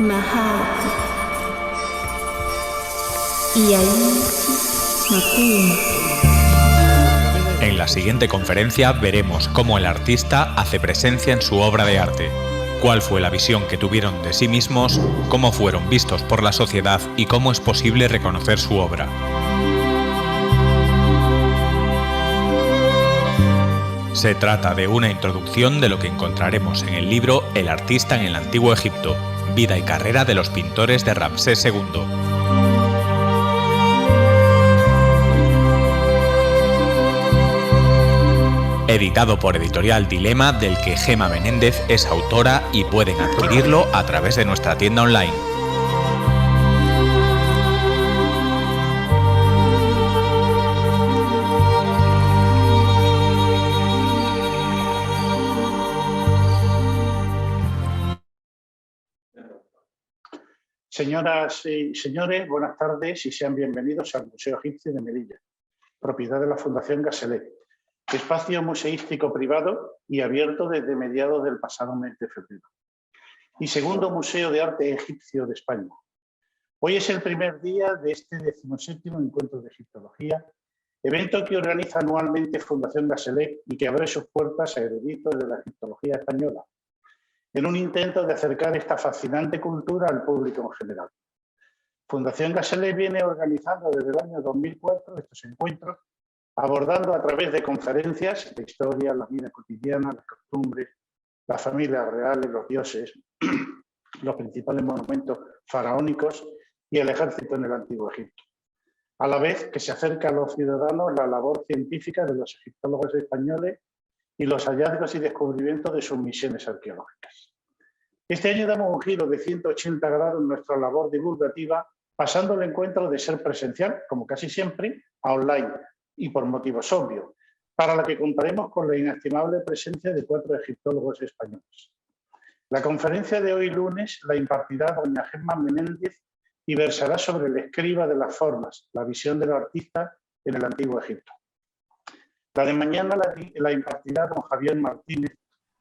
Mahat y ahí Makuma. En la siguiente conferencia veremos cómo el artista hace presencia en su obra de arte, cuál fue la visión que tuvieron de sí mismos, cómo fueron vistos por la sociedad y cómo es posible reconocer su obra. Se trata de una introducción de lo que encontraremos en el libro El artista en el Antiguo Egipto, vida y carrera de los pintores de Ramsés II. Editado por Editorial Dilema, del que Gemma Menéndez es autora y pueden adquirirlo a través de nuestra tienda online. Señoras y señores, buenas tardes y sean bienvenidos al Museo Egipcio de Melilla, propiedad de la Fundación Gaselet, espacio museístico privado y abierto desde mediados del pasado mes de febrero, y segundo museo de arte egipcio de España. Hoy es el primer día de este 17º Encuentro de Egiptología, evento que organiza anualmente Fundación Gaselet y que abre sus puertas a eruditos de la egiptología española, en un intento de acercar esta fascinante cultura al público en general. Fundación Gaselet viene organizando desde el año 2004 estos encuentros, abordando a través de conferencias la historia, la vida cotidiana, las costumbres, las familias reales, los dioses, los principales monumentos faraónicos y el ejército en el Antiguo Egipto. A la vez que se acerca a los ciudadanos la labor científica de los egiptólogos españoles y los hallazgos y descubrimientos de sus misiones arqueológicas. Este año damos un giro de 180 grados en nuestra labor divulgativa, pasando el encuentro de ser presencial, como casi siempre, a online, y por motivos obvios, para la que contaremos con la inestimable presencia de 4 egiptólogos españoles. La conferencia de hoy lunes la impartirá doña Gemma Menéndez y versará sobre el escriba de las formas, la visión del artista en el Antiguo Egipto. La de mañana la impartirá don Javier Martínez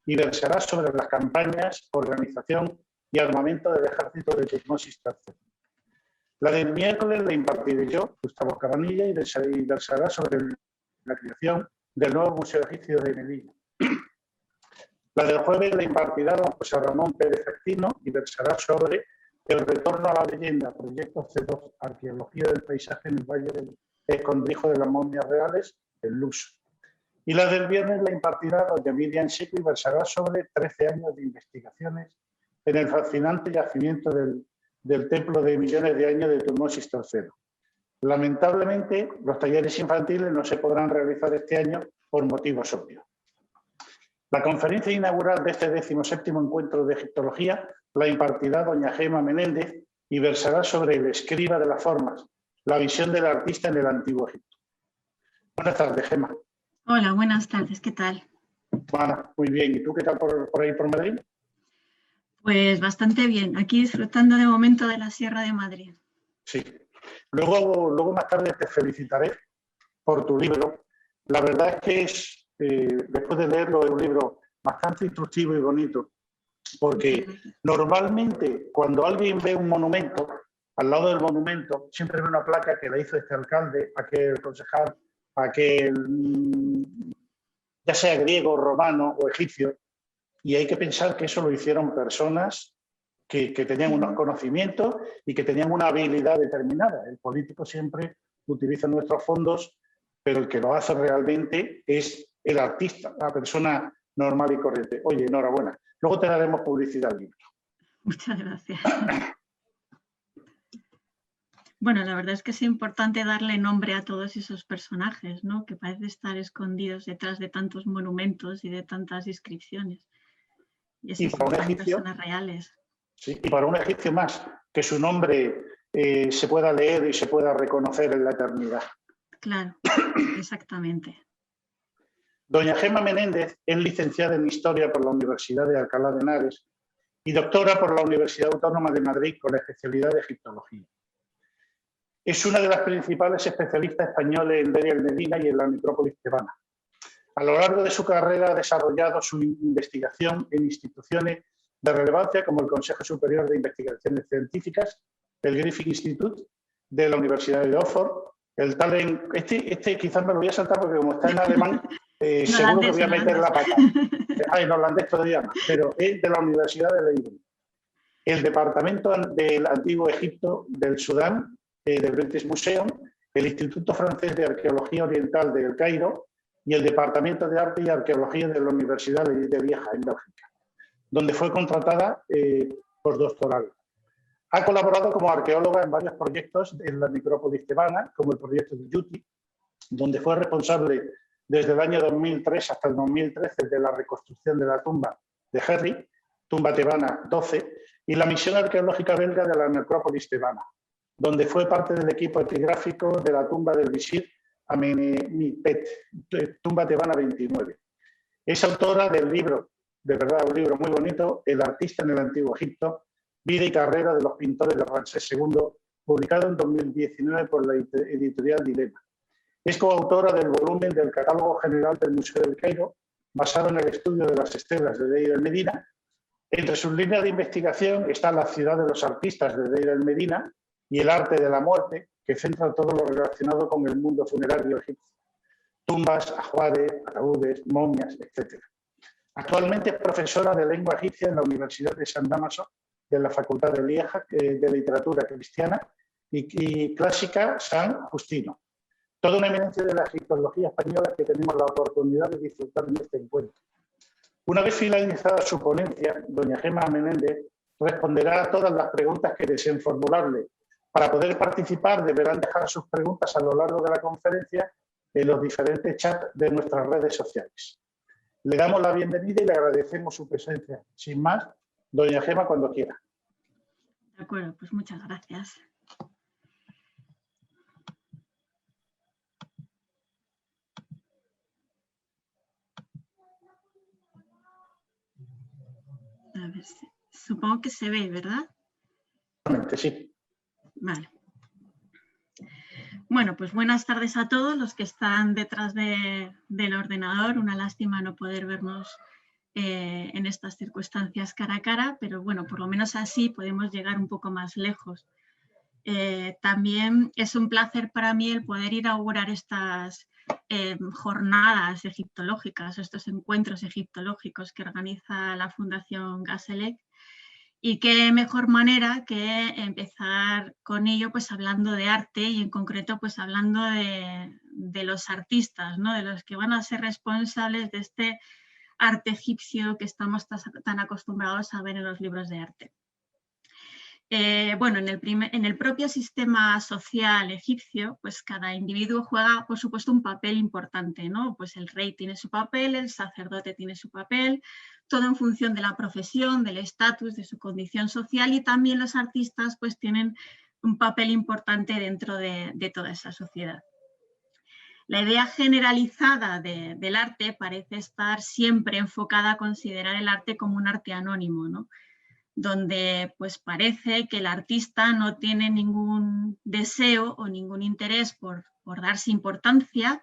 y versará sobre las campañas, organización y armamento del ejército de Tutmosis III. La del miércoles la impartiré yo, Gustavo Cabanilla, y versará sobre la creación del nuevo Museo Egipcio de Melilla. La del jueves la impartirá don José Ramón Pérez Actino y versará sobre el retorno a la leyenda, proyecto C2, arqueología del paisaje en el Valle del Escondrijo de las Momias Reales, el Luso. Y la del viernes la impartirá doña Miriam Seco y versará sobre 13 años de investigaciones en el fascinante yacimiento del templo de millones de años de Tutmosis III. Lamentablemente, los talleres infantiles no se podrán realizar este año por motivos obvios. La conferencia inaugural de este 17º Encuentro de Egiptología la impartirá doña Gemma Menéndez y versará sobre el escriba de las formas, la visión del artista en el Antiguo Egipto. Buenas tardes, Gemma. Hola, buenas tardes, ¿qué tal? Bueno, muy bien. ¿Y tú qué tal por ahí por Madrid? Pues bastante bien, aquí disfrutando de momento de la Sierra de Madrid. Sí. Luego más tarde te felicitaré por tu libro. La verdad es que después de leerlo es un libro bastante instructivo y bonito, porque normalmente cuando alguien ve un monumento, al lado del monumento siempre ve una placa que la hizo este alcalde, aquel concejal, aquel, ya sea griego, romano o egipcio, y hay que pensar que eso lo hicieron personas que tenían unos conocimientos y que tenían una habilidad determinada. El político siempre utiliza nuestros fondos, pero el que lo hace realmente es el artista, la persona normal y corriente. Oye, enhorabuena. Luego te daremos publicidad al libro. Muchas gracias. Bueno, la verdad es que es importante darle nombre a todos esos personajes, ¿no? Que parece estar escondidos detrás de tantos monumentos y de tantas inscripciones. Y para un egipcio, personas reales. Sí, y para un egipcio más, que su nombre se pueda leer y se pueda reconocer en la eternidad. Claro, exactamente. Doña Gemma Menéndez es licenciada en Historia por la Universidad de Alcalá de Henares y doctora por la Universidad Autónoma de Madrid con la especialidad de Egiptología. Es una de las principales especialistas españoles en Deir el-Medina y en la necrópolis tebana. A lo largo de su carrera ha desarrollado su investigación en instituciones de relevancia como el Consejo Superior de Investigaciones Científicas, el Griffith Institute de la Universidad de Oxford, el Talent, este quizás me lo voy a saltar porque como está en alemán, seguro que voy a meter la pata. En holandés todavía más, pero es de la Universidad de Leiden. El Departamento del Antiguo Egipto del Sudán, del British Museum, el Instituto Francés de Arqueología Oriental de El Cairo y el Departamento de Arte y Arqueología de la Universidad de Lieja, en Bélgica, donde fue contratada postdoctoral. Ha colaborado como arqueóloga en varios proyectos en la necrópolis tebana, como el proyecto de Yuti, donde fue responsable desde el año 2003 hasta el 2013 de la reconstrucción de la tumba de Herri, tumba tebana 12, y la misión arqueológica belga de la necrópolis tebana, donde fue parte del equipo epigráfico de la tumba del visir Amenemipet, tumba tebana 29. Es autora del libro, de verdad un libro muy bonito, El artista en el Antiguo Egipto, vida y carrera de los pintores de Ramsés II, publicado en 2019 por la editorial Dilema. Es coautora del volumen del Catálogo General del Museo del Cairo, basado en el estudio de las estelas de Deir el Medina. Entre sus líneas de investigación está La ciudad de los artistas de Deir el Medina y El arte de la muerte, que centra todo lo relacionado con el mundo funerario egipcio. Tumbas, ajuares, ataúdes, momias, etc. Actualmente es profesora de lengua egipcia en la Universidad de San Dámaso, de la Facultad de Lieja de Literatura Cristiana y Clásica San Justino. Toda una eminencia de la egiptología española que tenemos la oportunidad de disfrutar en este encuentro. Una vez finalizada su ponencia, doña Gemma Menéndez responderá a todas las preguntas que deseen formularle. Para poder participar deberán dejar sus preguntas a lo largo de la conferencia en los diferentes chats de nuestras redes sociales. Le damos la bienvenida y le agradecemos su presencia. Sin más, doña Gemma, cuando quiera. De acuerdo, pues muchas gracias. A ver, supongo que se ve, ¿verdad? Sí. Vale. Bueno, pues buenas tardes a todos los que están detrás del ordenador. Una lástima no poder vernos en estas circunstancias cara a cara, pero bueno, por lo menos así podemos llegar un poco más lejos. También es un placer para mí el poder inaugurar estas jornadas egiptológicas, estos encuentros egiptológicos que organiza la Fundación Gazelec. Y qué mejor manera que empezar con ello pues hablando de arte y en concreto pues hablando de los artistas, ¿no? De los que van a ser responsables de este arte egipcio que estamos tan acostumbrados a ver en los libros de arte. Bueno, en el propio sistema social egipcio, pues cada individuo juega, por supuesto, un papel importante, ¿no? Pues el rey tiene su papel, el sacerdote tiene su papel, todo en función de la profesión, del estatus, de su condición social, y también los artistas pues tienen un papel importante dentro de toda esa sociedad. La idea generalizada del arte parece estar siempre enfocada a considerar el arte como un arte anónimo, ¿no? Donde pues parece que el artista no tiene ningún deseo o ningún interés por darse importancia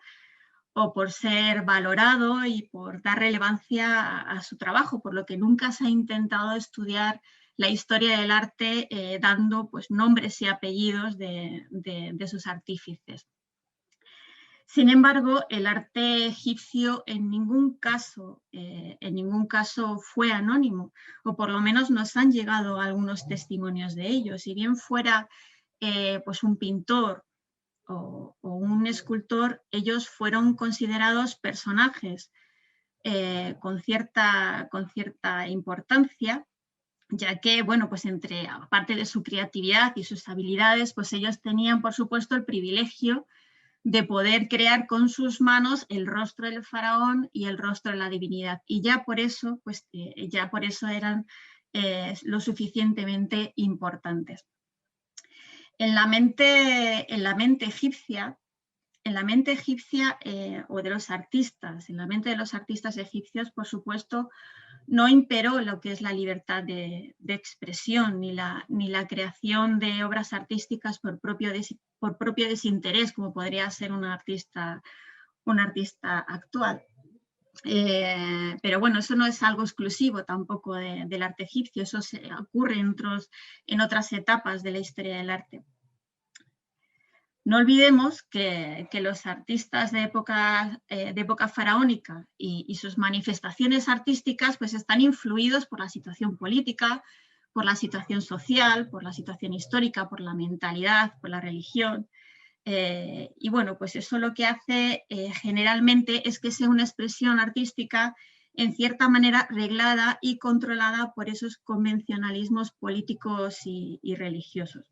o por ser valorado y por dar relevancia a su trabajo, por lo que nunca se ha intentado estudiar la historia del arte dando pues, nombres y apellidos de sus artífices. Sin embargo, el arte egipcio en ningún caso fue anónimo, o por lo menos nos han llegado algunos testimonios de ello. Si bien fuera pues un pintor o un escultor, ellos fueron considerados personajes con cierta importancia, ya que, bueno, pues aparte de su creatividad y sus habilidades, pues ellos tenían, por supuesto, el privilegio de poder crear con sus manos el rostro del faraón y el rostro de la divinidad. Y ya por eso, eran lo suficientemente importantes. En la mente egipcia o de los artistas, en la mente de los artistas egipcios, por supuesto, no imperó lo que es la libertad de expresión ni la creación de obras artísticas por propio desinterés, como podría ser un artista actual. Pero bueno, eso no es algo exclusivo tampoco del arte egipcio, eso ocurre en otras etapas de la historia del arte. No olvidemos que los artistas de época faraónica y sus manifestaciones artísticas pues están influidos por la situación política, por la situación social, por la situación histórica, por la mentalidad, por la religión. Y bueno, pues eso lo que hace generalmente es que sea una expresión artística en cierta manera reglada y controlada por esos convencionalismos políticos y religiosos.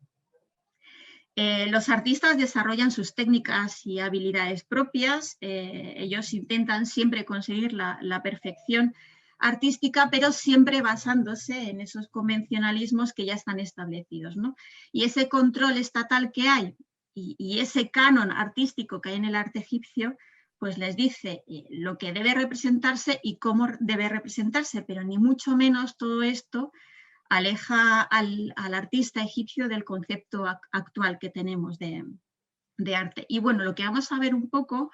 Los artistas desarrollan sus técnicas y habilidades propias, ellos intentan siempre conseguir la perfección artística, pero siempre basándose en esos convencionalismos que ya están establecidos, ¿no? Y ese control estatal que hay y ese canon artístico que hay en el arte egipcio, pues les dice lo que debe representarse y cómo debe representarse, pero ni mucho menos todo esto aleja al artista egipcio del concepto actual que tenemos de arte. Y bueno, lo que vamos a ver un poco,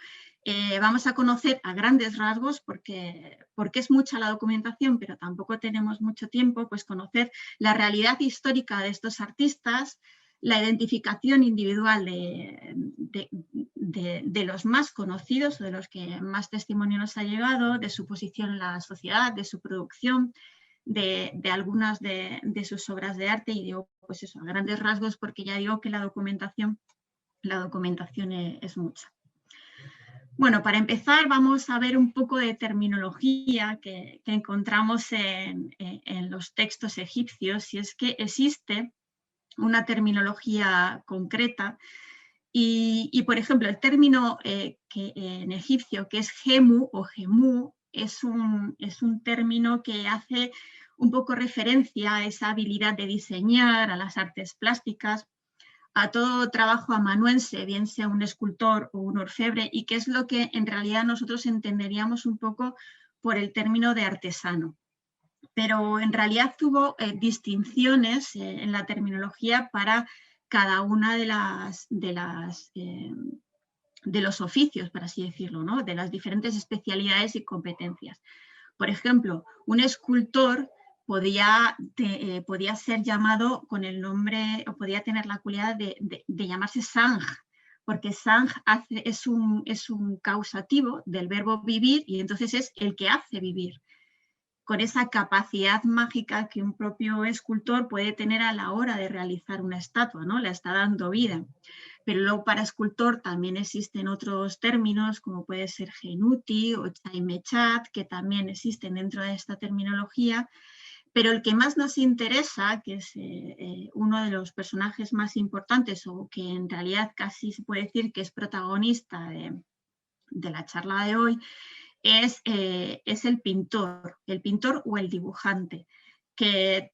vamos a conocer a grandes rasgos, porque es mucha la documentación, pero tampoco tenemos mucho tiempo, pues conocer la realidad histórica de estos artistas, la identificación individual de los más conocidos o de los que más testimonio nos ha llegado, de su posición en la sociedad, de su producción, de algunas de sus obras de arte, y digo, pues eso, a grandes rasgos, porque ya digo que la documentación es mucha. Bueno, para empezar vamos a ver un poco de terminología que encontramos en los textos egipcios, y es que existe una terminología concreta y por ejemplo, el término que en egipcio, que es gemu o gemú, es un término que hace un poco referencia a esa habilidad de diseñar, a las artes plásticas, a todo trabajo amanuense, bien sea un escultor o un orfebre, y que es lo que en realidad nosotros entenderíamos un poco por el término de artesano. Pero en realidad tuvo distinciones en la terminología para cada una de los oficios, por así decirlo, ¿no? De las diferentes especialidades y competencias. Por ejemplo, un escultor podía ser llamado con el nombre, o podía tener la cualidad de llamarse Sanj, porque Sanj es un causativo del verbo vivir, y entonces es el que hace vivir, con esa capacidad mágica que un propio escultor puede tener a la hora de realizar una estatua, ¿no? Le está dando vida. Pero luego para escultor también existen otros términos, como puede ser genuti o chaimechat, que también existen dentro de esta terminología, pero el que más nos interesa, que es uno de los personajes más importantes, o que en realidad casi se puede decir que es protagonista de la charla de hoy, es el pintor o el dibujante, que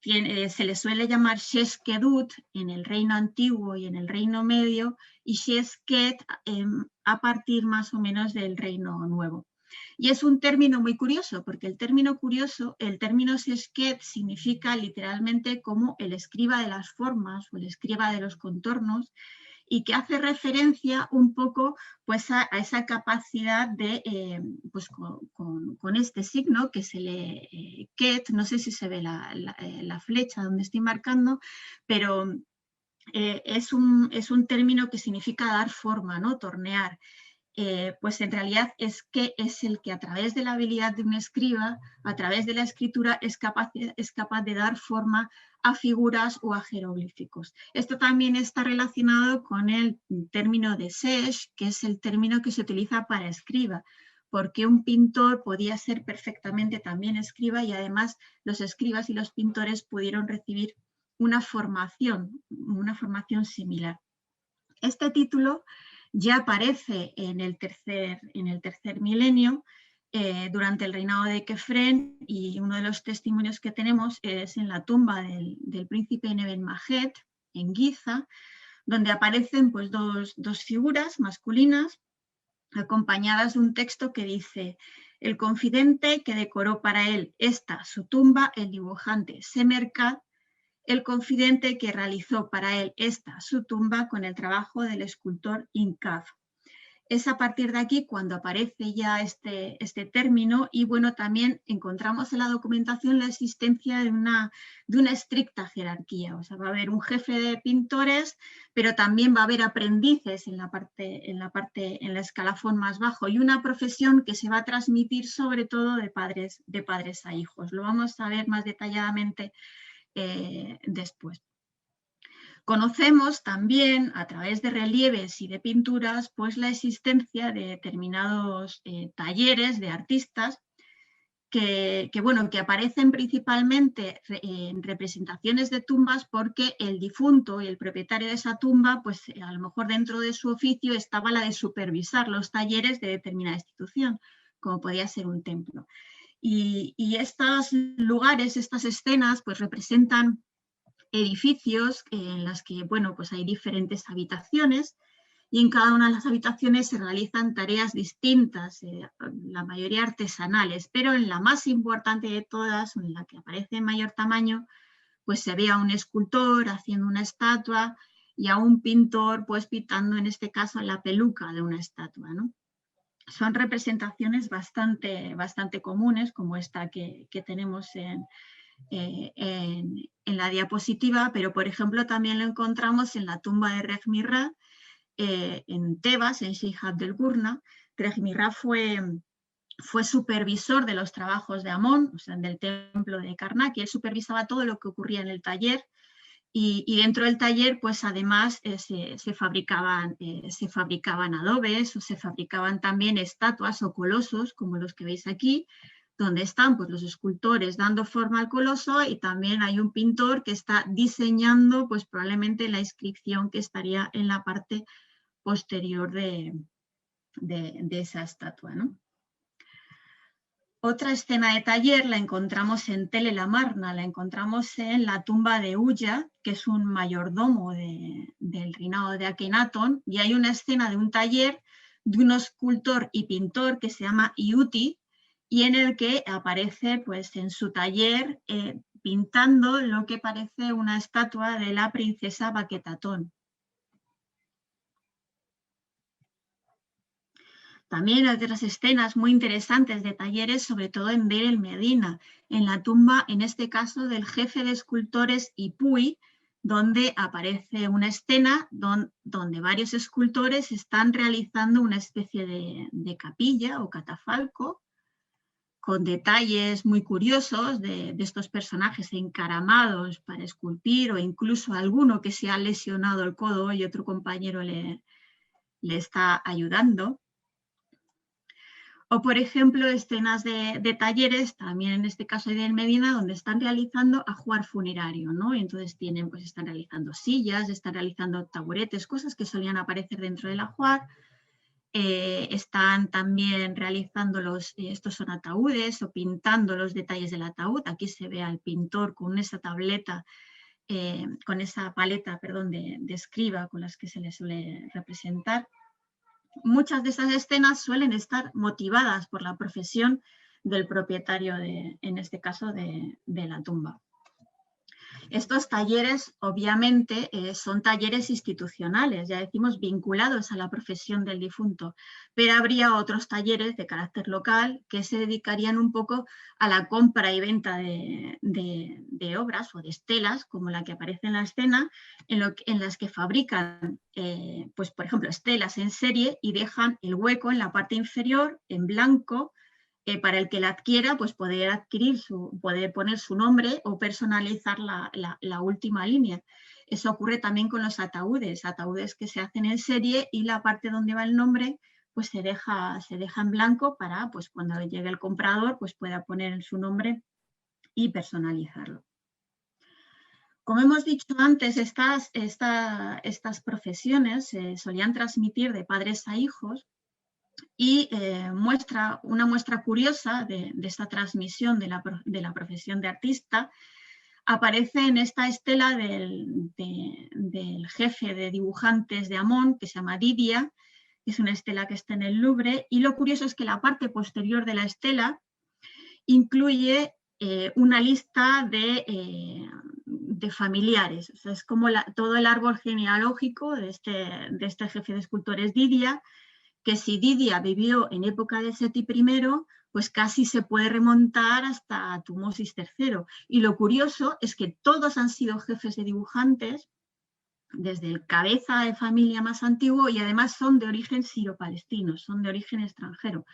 se le suele llamar Sheshkedut en el reino antiguo y en el reino medio, y Sheshket a partir más o menos del reino nuevo. Y es un término muy curioso, porque el término Sheshket significa literalmente como el escriba de las formas o el escriba de los contornos, y que hace referencia un poco pues, a esa capacidad de, pues, con este signo que se lee ket, no sé si se ve la flecha donde estoy marcando, pero es un término que significa dar forma, ¿no? Tornear. Pues en realidad es que es el que a través de la habilidad de un escriba, a través de la escritura, es capaz de dar forma a figuras o a jeroglíficos. Esto también está relacionado con el término de Shesh, que es el término que se utiliza para escriba, porque un pintor podía ser perfectamente también escriba, y además los escribas y los pintores pudieron recibir una formación similar. Este título ya aparece en el tercer milenio, durante el reinado de Kefren, y uno de los testimonios que tenemos es en la tumba del príncipe Nebenmajet, en Giza, donde aparecen pues, dos figuras masculinas acompañadas de un texto que dice: el confidente que decoró para él esta su tumba, el dibujante Semerkat, el confidente que realizó para él esta su tumba con el trabajo del escultor Inkaf. Es a partir de aquí cuando aparece ya este término y bueno, también encontramos en la documentación la existencia de una estricta jerarquía. O sea, va a haber un jefe de pintores, pero también va a haber aprendices en la escalafón más bajo y una profesión que se va a transmitir sobre todo de padres a hijos. Lo vamos a ver más detalladamente después. Conocemos también a través de relieves y de pinturas pues la existencia de determinados talleres de artistas que aparecen principalmente en representaciones de tumbas porque el difunto y el propietario de esa tumba, pues a lo mejor dentro de su oficio estaba la de supervisar los talleres de determinada institución, como podía ser un templo. Y estos lugares, estas escenas, pues representan edificios en las que, bueno, pues hay diferentes habitaciones y en cada una de las habitaciones se realizan tareas distintas, la mayoría artesanales, pero en la más importante de todas, en la que aparece en mayor tamaño, pues se ve a un escultor haciendo una estatua y a un pintor pues pintando en este caso la peluca de una estatua, ¿no? Son representaciones bastante comunes, como esta que tenemos en la diapositiva, pero por ejemplo también lo encontramos en la tumba de Reg Mirra, en Tebas, en Sheikh Abdel Gurna. Reg Mirra fue supervisor de los trabajos de Amón, o sea, del templo de Karnak, y él supervisaba todo lo que ocurría en el taller. Y dentro del taller, pues además se fabricaban adobes, o se fabricaban también estatuas o colosos, como los que veis aquí, donde están pues, los escultores dando forma al coloso y también hay un pintor que está diseñando pues, probablemente la inscripción que estaría en la parte posterior de esa estatua, ¿no? Otra escena de taller la encontramos en Tel el Amarna, la encontramos en la tumba de Ulla, que es un mayordomo del reinado de Akenatón, y hay una escena de un taller de un escultor y pintor que se llama Iuti, y en el que aparece pues, en su taller pintando lo que parece una estatua de la princesa Baquetatón. También hay otras escenas muy interesantes de talleres, sobre todo en Deir el Medina, en la tumba, en este caso, del jefe de escultores Ipuy, donde aparece una escena donde varios escultores están realizando una especie de capilla o catafalco, con detalles muy curiosos de estos personajes encaramados para esculpir, o incluso alguno que se ha lesionado el codo y otro compañero le está ayudando. O, por ejemplo, escenas de talleres, también en este caso de Medina, donde están realizando ajuar funerario, ¿no? Y entonces pues están realizando sillas, están realizando taburetes, cosas que solían aparecer dentro del ajuar. Están también realizando estos son ataúdes o pintando los detalles del ataúd. Aquí se ve al pintor con esa tableta, con esa paleta, perdón, de escriba con las que se le suele representar. Muchas de esas escenas suelen estar motivadas por la profesión del propietario, en este caso, de la tumba. Estos talleres, obviamente, son talleres institucionales, ya decimos, vinculados a la profesión del difunto, pero habría otros talleres de carácter local que se dedicarían un poco a la compra y venta de obras o de estelas, como la que aparece en la escena, en las que fabrican, pues, por ejemplo, estelas en serie y dejan el hueco en la parte inferior en blanco, para el que la adquiera, pues poder poner su nombre o personalizar la última línea. Eso ocurre también con los ataúdes que se hacen en serie y la parte donde va el nombre pues se deja en blanco para pues cuando llegue el comprador pues pueda poner su nombre y personalizarlo. Como hemos dicho antes, estas profesiones se solían transmitir de padres a hijos. Y una muestra curiosa de esta transmisión de la profesión de artista aparece en esta estela del jefe de dibujantes de Amón, que se llama Didia, que es una estela que está en el Louvre, y lo curioso es que la parte posterior de la estela incluye una lista de familiares. O sea, es como todo el árbol genealógico de este jefe de escultores Didia, que si Didia vivió en época de Seti I, pues casi se puede remontar hasta Tutmosis III. Y lo curioso es que todos han sido jefes de dibujantes, desde el cabeza de familia más antiguo, y además son de origen siro-palestino, son de origen extranjero,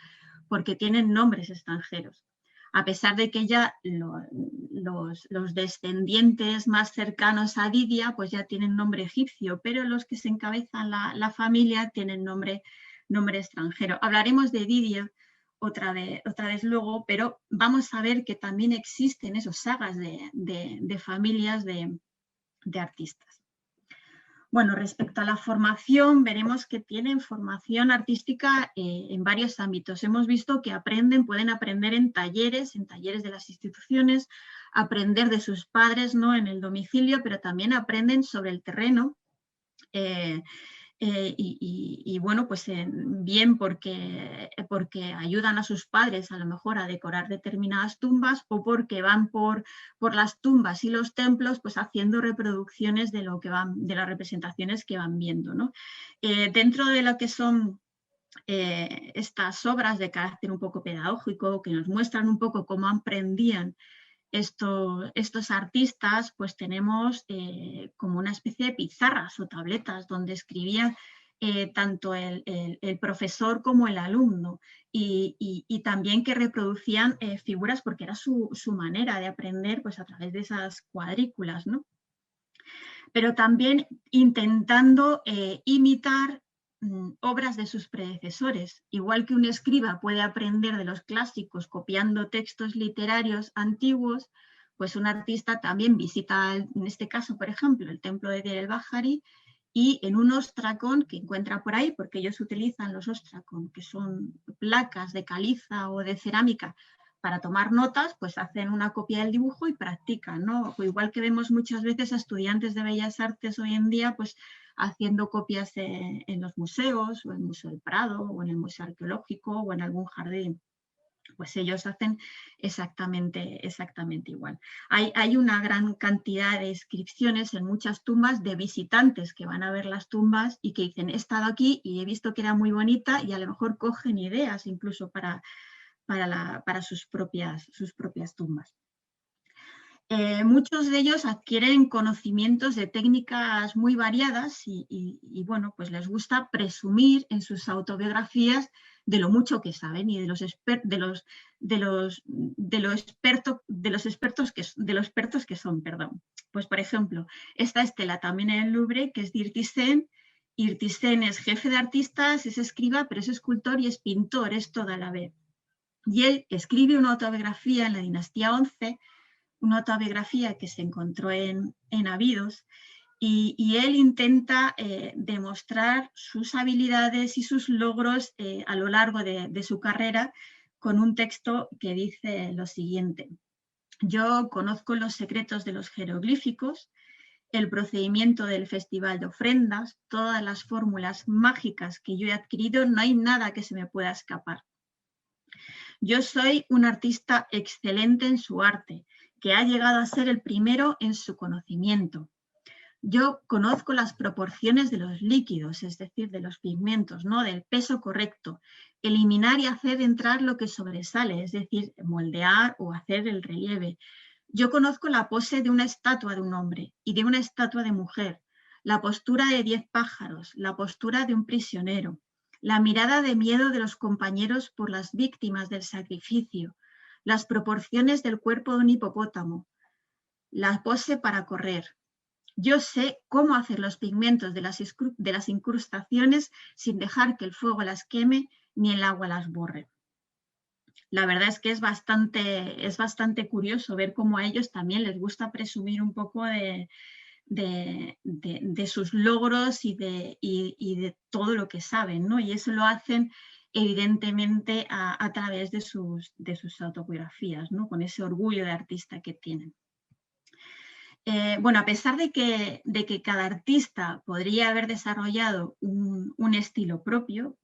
porque tienen nombres extranjeros. A pesar de que ya los descendientes más cercanos a Didia pues ya tienen nombre egipcio, pero los que se encabezan la familia tienen nombre extranjero. Hablaremos de Didia otra vez luego, pero vamos a ver que también existen esas sagas de familias de artistas. Bueno, respecto a la formación, veremos que tienen formación artística en varios ámbitos. Hemos visto que pueden aprender en talleres de las instituciones, aprender de sus padres, ¿no?, en el domicilio, pero también aprenden sobre el terreno. Y bueno, pues bien porque ayudan a sus padres a lo mejor a decorar determinadas tumbas, o porque van por las tumbas y los templos pues haciendo reproducciones de las representaciones que van viendo, ¿no? Dentro de lo que son estas obras de carácter un poco pedagógico, que nos muestran un poco cómo aprendían estos artistas, pues tenemos como una especie de pizarras o tabletas donde escribían tanto el profesor como el alumno, y también que reproducían figuras, porque era su manera de aprender pues a través de esas cuadrículas, ¿no? Pero también intentando imitar obras de sus predecesores. Igual que un escriba puede aprender de los clásicos copiando textos literarios antiguos, pues un artista también visita, en este caso, por ejemplo, el templo de Deir el-Bahari, y en un ostracón que encuentra por ahí, porque ellos utilizan los ostracón, que son placas de caliza o de cerámica, para tomar notas, pues hacen una copia del dibujo y practican, ¿no? O igual que vemos muchas veces a estudiantes de Bellas Artes hoy en día, pues haciendo copias en los museos, o en el Museo del Prado, o en el Museo Arqueológico, o en algún jardín. Pues ellos hacen exactamente igual. Hay una gran cantidad de inscripciones en muchas tumbas de visitantes que van a ver las tumbas y que dicen: he estado aquí y he visto que era muy bonita, y a lo mejor cogen ideas incluso para sus propias tumbas. Muchos de ellos adquieren conocimientos de técnicas muy variadas y bueno, pues les gusta presumir en sus autobiografías de lo mucho que saben y de los expertos que son, perdón. Pues por ejemplo, esta estela también en el Louvre, que es de Irtisen. Irtisen es jefe de artistas, es escriba, pero es escultor y es pintor, es toda a la vez. Y él escribe una autobiografía en la dinastía 11, una autobiografía que se encontró en Abidos, y él intenta demostrar sus habilidades y sus logros a lo largo de su carrera con un texto que dice lo siguiente: yo conozco los secretos de los jeroglíficos, el procedimiento del festival de ofrendas, todas las fórmulas mágicas que yo he adquirido, no hay nada que se me pueda escapar. Yo soy un artista excelente en su arte, que ha llegado a ser el primero en su conocimiento. Yo conozco las proporciones de los líquidos, es decir, de los pigmentos, ¿no?, del peso correcto, eliminar y hacer entrar lo que sobresale, es decir, moldear o hacer el relieve. Yo conozco la pose de una estatua de un hombre y de una estatua de mujer, la postura de 10 pájaros, la postura de un prisionero, la mirada de miedo de los compañeros por las víctimas del sacrificio, las proporciones del cuerpo de un hipopótamo, la pose para correr. Yo sé cómo hacer los pigmentos de las incrustaciones sin dejar que el fuego las queme ni el agua las borre. La verdad es que es bastante curioso ver cómo a ellos también les gusta presumir un poco de sus logros y de todo lo que saben, ¿no? Y eso lo hacen evidentemente a través de sus autobiografías, ¿no?, con ese orgullo de artista que tienen. Bueno, a pesar de que cada artista podría haber desarrollado un estilo propio,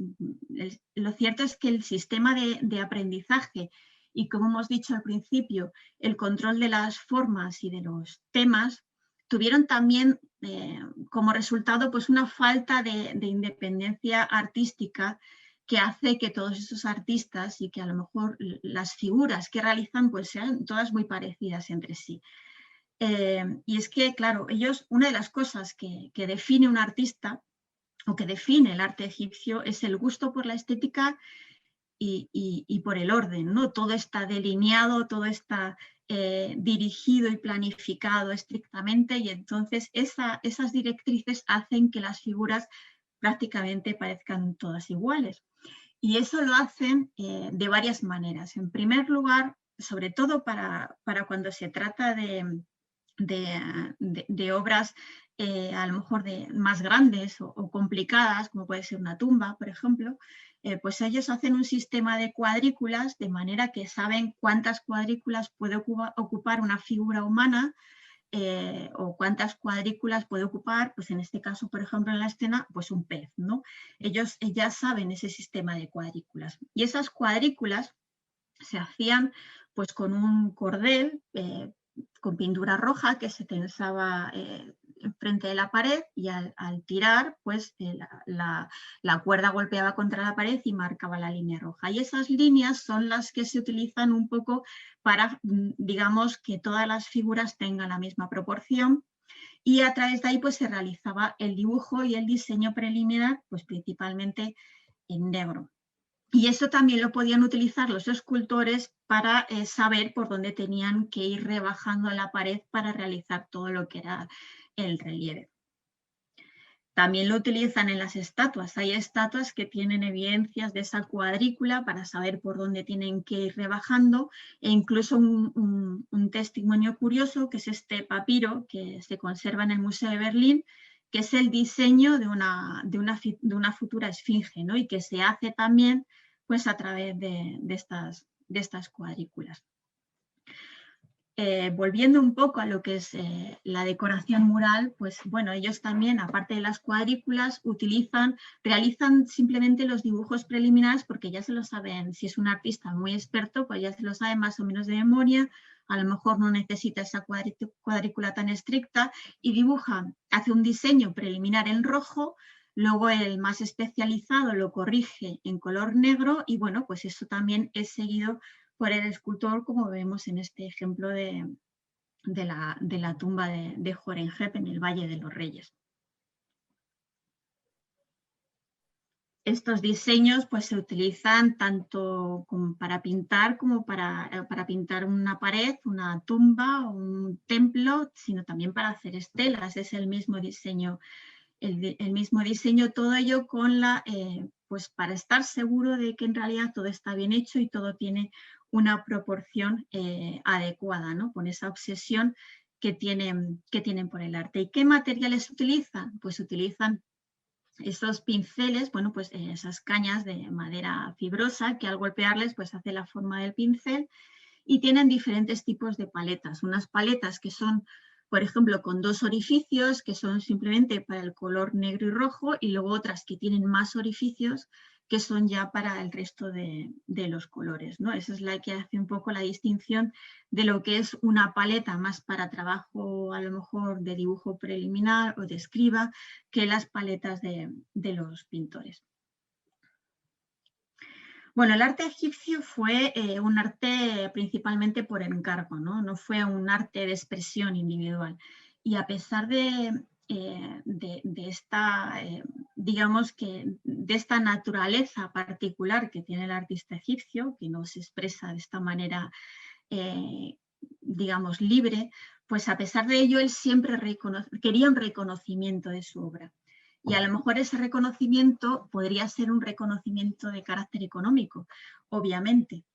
lo cierto es que el sistema de aprendizaje y, como hemos dicho al principio, el control de las formas y de los temas tuvieron también como resultado pues una falta de independencia artística que hace que todos esos artistas y que a lo mejor las figuras que realizan pues sean todas muy parecidas entre sí. Y es que, claro, ellos, una de las cosas que define un artista o que define el arte egipcio es el gusto por la estética y por el orden, ¿no? Todo está delineado, todo está dirigido y planificado estrictamente, y entonces esas directrices hacen que las figuras prácticamente parezcan todas iguales. Y eso lo hacen de varias maneras. En primer lugar, sobre todo para cuando se trata de obras a lo mejor más grandes o complicadas, como puede ser una tumba, por ejemplo, pues ellos hacen un sistema de cuadrículas de manera que saben cuántas cuadrículas puede ocupar una figura humana o cuántas cuadrículas puede ocupar, pues en este caso, por ejemplo, en la escena, pues un pez, ¿no? Ellos ya saben ese sistema de cuadrículas. Y esas cuadrículas se hacían pues con un cordel con pintura roja que se tensaba frente de la pared, y al tirar pues la cuerda golpeaba contra la pared y marcaba la línea roja. Y esas líneas son las que se utilizan un poco para, digamos, que todas las figuras tengan la misma proporción, y a través de ahí pues se realizaba el dibujo y el diseño preliminar, pues principalmente en negro. Y eso también lo podían utilizar los escultores para saber por dónde tenían que ir rebajando la pared para realizar todo lo que era el relieve. También lo utilizan en las estatuas. Hay estatuas que tienen evidencias de esa cuadrícula para saber por dónde tienen que ir rebajando, e incluso un testimonio curioso, que es este papiro que se conserva en el Museo de Berlín, que es el diseño de una futura esfinge, ¿no? Y que se hace también pues, a través de estas cuadrículas. Volviendo un poco a lo que es la decoración mural, pues bueno, ellos también, aparte de las cuadrículas, realizan simplemente los dibujos preliminares, porque ya se lo saben. Si es un artista muy experto, pues ya se lo sabe más o menos de memoria, a lo mejor no necesita esa cuadrícula tan estricta, y hace un diseño preliminar en rojo, luego el más especializado lo corrige en color negro, y bueno, pues eso también es seguido por el escultor, como vemos en este ejemplo de la tumba de Horemheb en el Valle de los Reyes. Estos diseños pues, se utilizan tanto para pintar como para pintar una pared, una tumba o un templo, sino también para hacer estelas. Es el mismo diseño, todo ello con pues para estar seguro de que en realidad todo está bien hecho y todo tiene una proporción adecuada, ¿no? Con esa obsesión que tienen por el arte. ¿Y qué materiales utilizan? Pues utilizan esos pinceles, bueno, pues esas cañas de madera fibrosa que al golpearles pues hace la forma del pincel, y tienen diferentes tipos de paletas. Unas paletas que son, por ejemplo, con 2 orificios, que son simplemente para el color negro y rojo, y luego otras que tienen más orificios, que son ya para el resto de los colores, ¿no? Esa es la que hace un poco la distinción de lo que es una paleta más para trabajo, a lo mejor de dibujo preliminar o de escriba, que las paletas de los pintores. Bueno, el arte egipcio fue un arte principalmente por encargo, ¿no? Fue un arte de expresión individual. Y a pesar de esta, digamos que de esta naturaleza particular que tiene el artista egipcio, que no se expresa de esta manera, digamos, libre, pues a pesar de ello él siempre quería un reconocimiento de su obra. Y a lo mejor ese reconocimiento podría ser un reconocimiento de carácter económico, obviamente,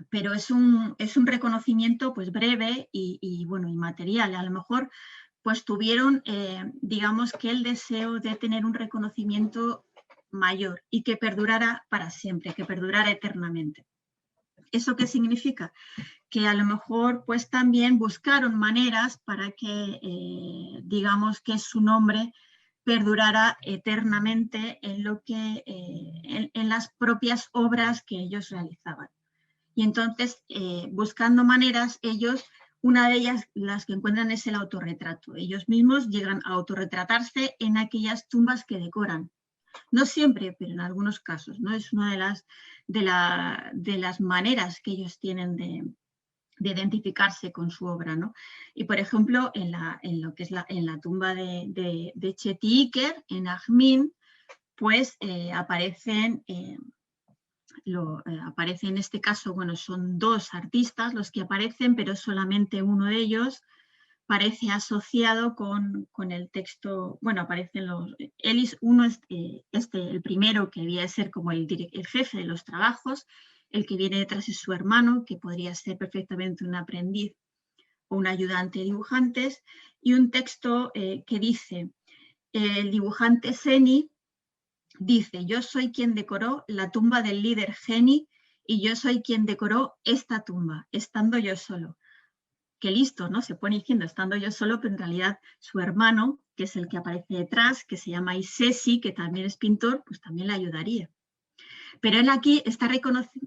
pero es un reconocimiento pues breve y bueno, y material. A lo mejor pues tuvieron, digamos que el deseo de tener un reconocimiento mayor y que perdurara para siempre, que perdurara eternamente. ¿Eso qué significa? Que a lo mejor pues también buscaron maneras para que, digamos que su nombre perdurara eternamente en las propias obras que ellos realizaban. Y entonces, buscando maneras, ellos, una de ellas, las que encuentran, es el autorretrato. Ellos mismos llegan a autorretratarse en aquellas tumbas que decoran. No siempre, pero en algunos casos, ¿no? Es una de las maneras que ellos tienen de identificarse con su obra, ¿no? Y por ejemplo, en lo que es en la tumba de Chetty Iker, en Ajmin, pues aparecen en este caso, bueno, son dos artistas los que aparecen, pero solamente uno de ellos parece asociado con el texto, bueno, aparecen uno es el primero que debía ser como el jefe de los trabajos, el que viene detrás es su hermano, que podría ser perfectamente un aprendiz o un ayudante de dibujantes, y un texto que dice, el dibujante Seni dice, yo soy quien decoró la tumba del líder Geni y yo soy quien decoró esta tumba, estando yo solo. Qué listo, ¿no? Se pone diciendo estando yo solo, pero en realidad su hermano, que es el que aparece detrás, que se llama Isesi, que también es pintor, pues también le ayudaría. Pero él aquí está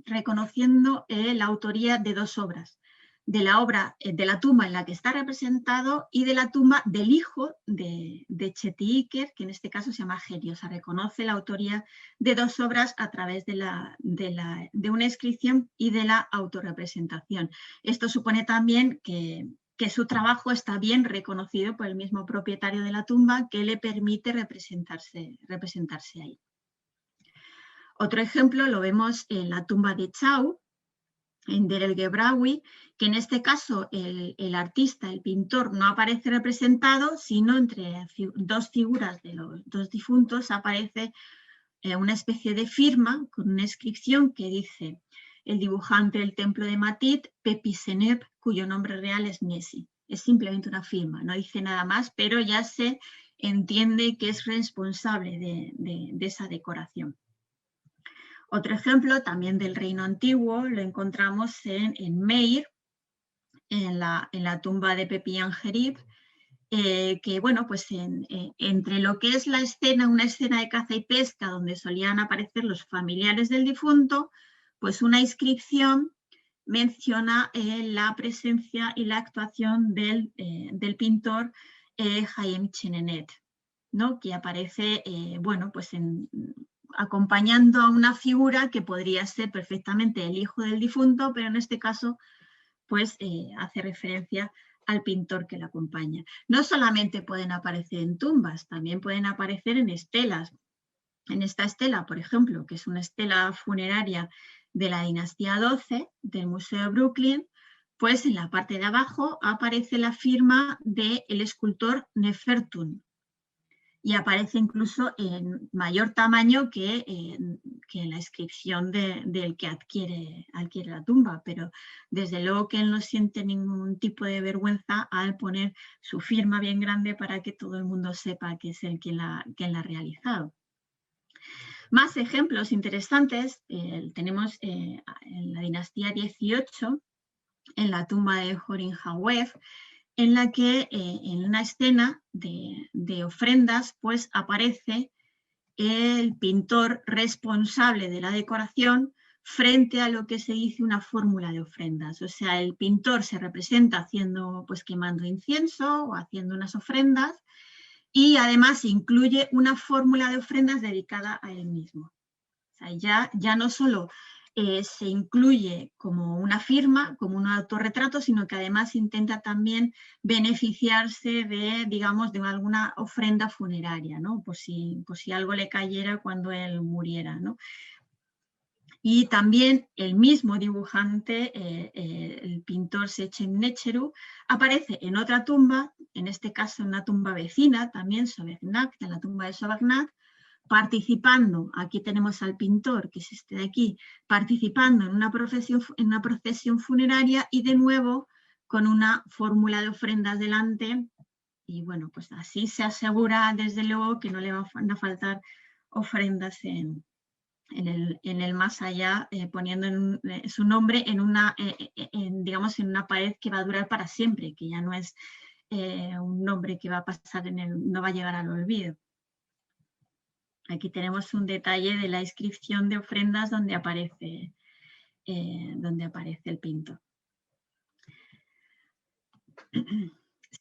reconociendo la autoría de dos obras, de la obra de la tumba en la que está representado y de la tumba del hijo de Chetty Iker, que en este caso se llama Geni. O sea, reconoce la autoría de dos obras a través de una inscripción y de la autorrepresentación. Esto supone también que su trabajo está bien reconocido por el mismo propietario de la tumba, que le permite representarse ahí. Otro ejemplo lo vemos en la tumba de Chau, en Der el Gebrawi, que en este caso el artista, el pintor, no aparece representado, sino entre dos figuras de los dos difuntos aparece una especie de firma con una inscripción que dice el dibujante del templo de Matit, Pepi Seneb, cuyo nombre real es Nesi. Es simplemente una firma, no dice nada más, pero ya se entiende que es responsable de esa decoración. Otro ejemplo también del reino antiguo lo encontramos en Meir, en la tumba de Pepi Angerib, que bueno, pues entre lo que es una escena de caza y pesca donde solían aparecer los familiares del difunto, pues una inscripción menciona la presencia y la actuación del pintor Haim Chenenet, ¿no? Que aparece, bueno, pues acompañando a una figura que podría ser perfectamente el hijo del difunto, pero en este caso pues hace referencia al pintor que la acompaña. No solamente pueden aparecer en tumbas, también pueden aparecer en estelas. En esta estela, por ejemplo, que es una estela funeraria de la dinastía XII del Museo de Brooklyn, pues en la parte de abajo aparece la firma del escultor Nefertun, y aparece incluso en mayor tamaño que en la inscripción del que adquiere la tumba, pero desde luego que él no siente ningún tipo de vergüenza al poner su firma bien grande para que todo el mundo sepa que es él quien la ha realizado. Más ejemplos interesantes tenemos en la dinastía 18, en la tumba de Horin-Haweb, en la que en una escena de ofrendas pues aparece el pintor responsable de la decoración frente a lo que se dice una fórmula de ofrendas. O sea, el pintor se representa pues quemando incienso o haciendo unas ofrendas, y además incluye una fórmula de ofrendas dedicada a él mismo. O sea, ya no solo se incluye como una firma, como un autorretrato, sino que además intenta también beneficiarse digamos, de alguna ofrenda funeraria, ¿no? Por si algo le cayera cuando él muriera, ¿no? Y también el mismo dibujante, el pintor Sechem Necheru, aparece en otra tumba, en este caso en una tumba vecina, también Sobeknat, en la tumba de Sobeknat, participando, aquí tenemos al pintor, que es este de aquí, participando en una procesión funeraria y de nuevo con una fórmula de ofrendas delante, y bueno, pues así se asegura desde luego que no le van a faltar ofrendas en el más allá, poniendo su nombre digamos, en una pared que va a durar para siempre, que ya no es un nombre que va a pasar no va a llegar al olvido. Aquí tenemos un detalle de la inscripción de ofrendas donde aparece el pintor.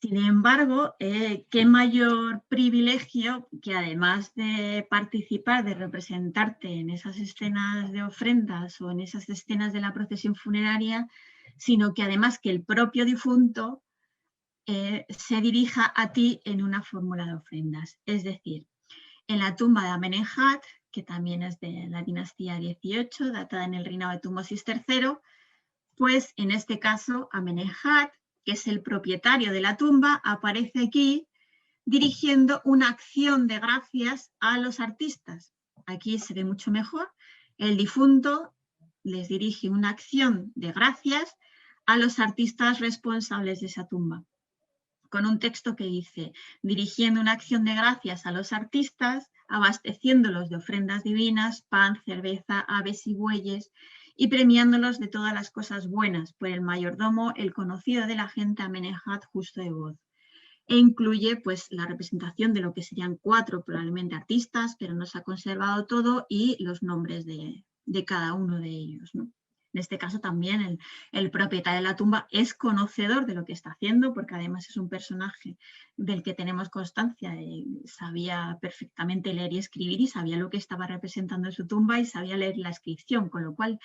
Sin embargo, qué mayor privilegio que además de participar, de representarte en esas escenas de ofrendas o en esas escenas de la procesión funeraria, sino que además que el propio difunto se dirija a ti en una fórmula de ofrendas. Es decir, en la tumba de Amenemhat, que también es de la dinastía 18, datada en el reinado de Tutmosis III, pues en este caso Amenemhat, que es el propietario de la tumba, aparece aquí dirigiendo una acción de gracias a los artistas. Aquí se ve mucho mejor. El difunto les dirige una acción de gracias a los artistas responsables de esa tumba, con un texto que dice: dirigiendo una acción de gracias a los artistas, abasteciéndolos de ofrendas divinas, pan, cerveza, aves y bueyes, y premiándolos de todas las cosas buenas, por el mayordomo, el conocido de la gente Amenemhat, justo de voz. E incluye pues la representación de lo que serían 4 probablemente artistas, pero no se ha conservado todo, y los nombres de cada uno de ellos, ¿no? En este caso también el propietario de la tumba es conocedor de lo que está haciendo, porque además es un personaje del que tenemos constancia, sabía perfectamente leer y escribir y sabía lo que estaba representando en su tumba y sabía leer la inscripción, con lo cual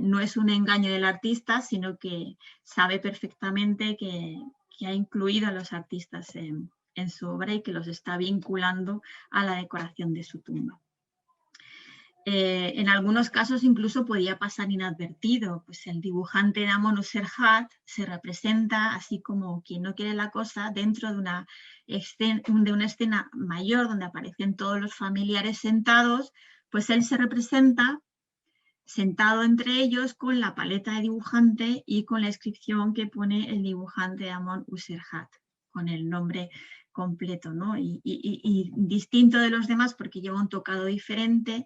no es un engaño del artista, sino que sabe perfectamente que ha incluido a los artistas en su obra y que los está vinculando a la decoración de su tumba. En algunos casos incluso podía pasar inadvertido, pues el dibujante de Amon-Userhat se representa así como quien no quiere la cosa dentro de una escena mayor donde aparecen todos los familiares sentados, pues él se representa sentado entre ellos con la paleta de dibujante y con la inscripción que pone el dibujante de Amon-Userhat, con el nombre completo, ¿no? Y distinto de los demás porque lleva un tocado diferente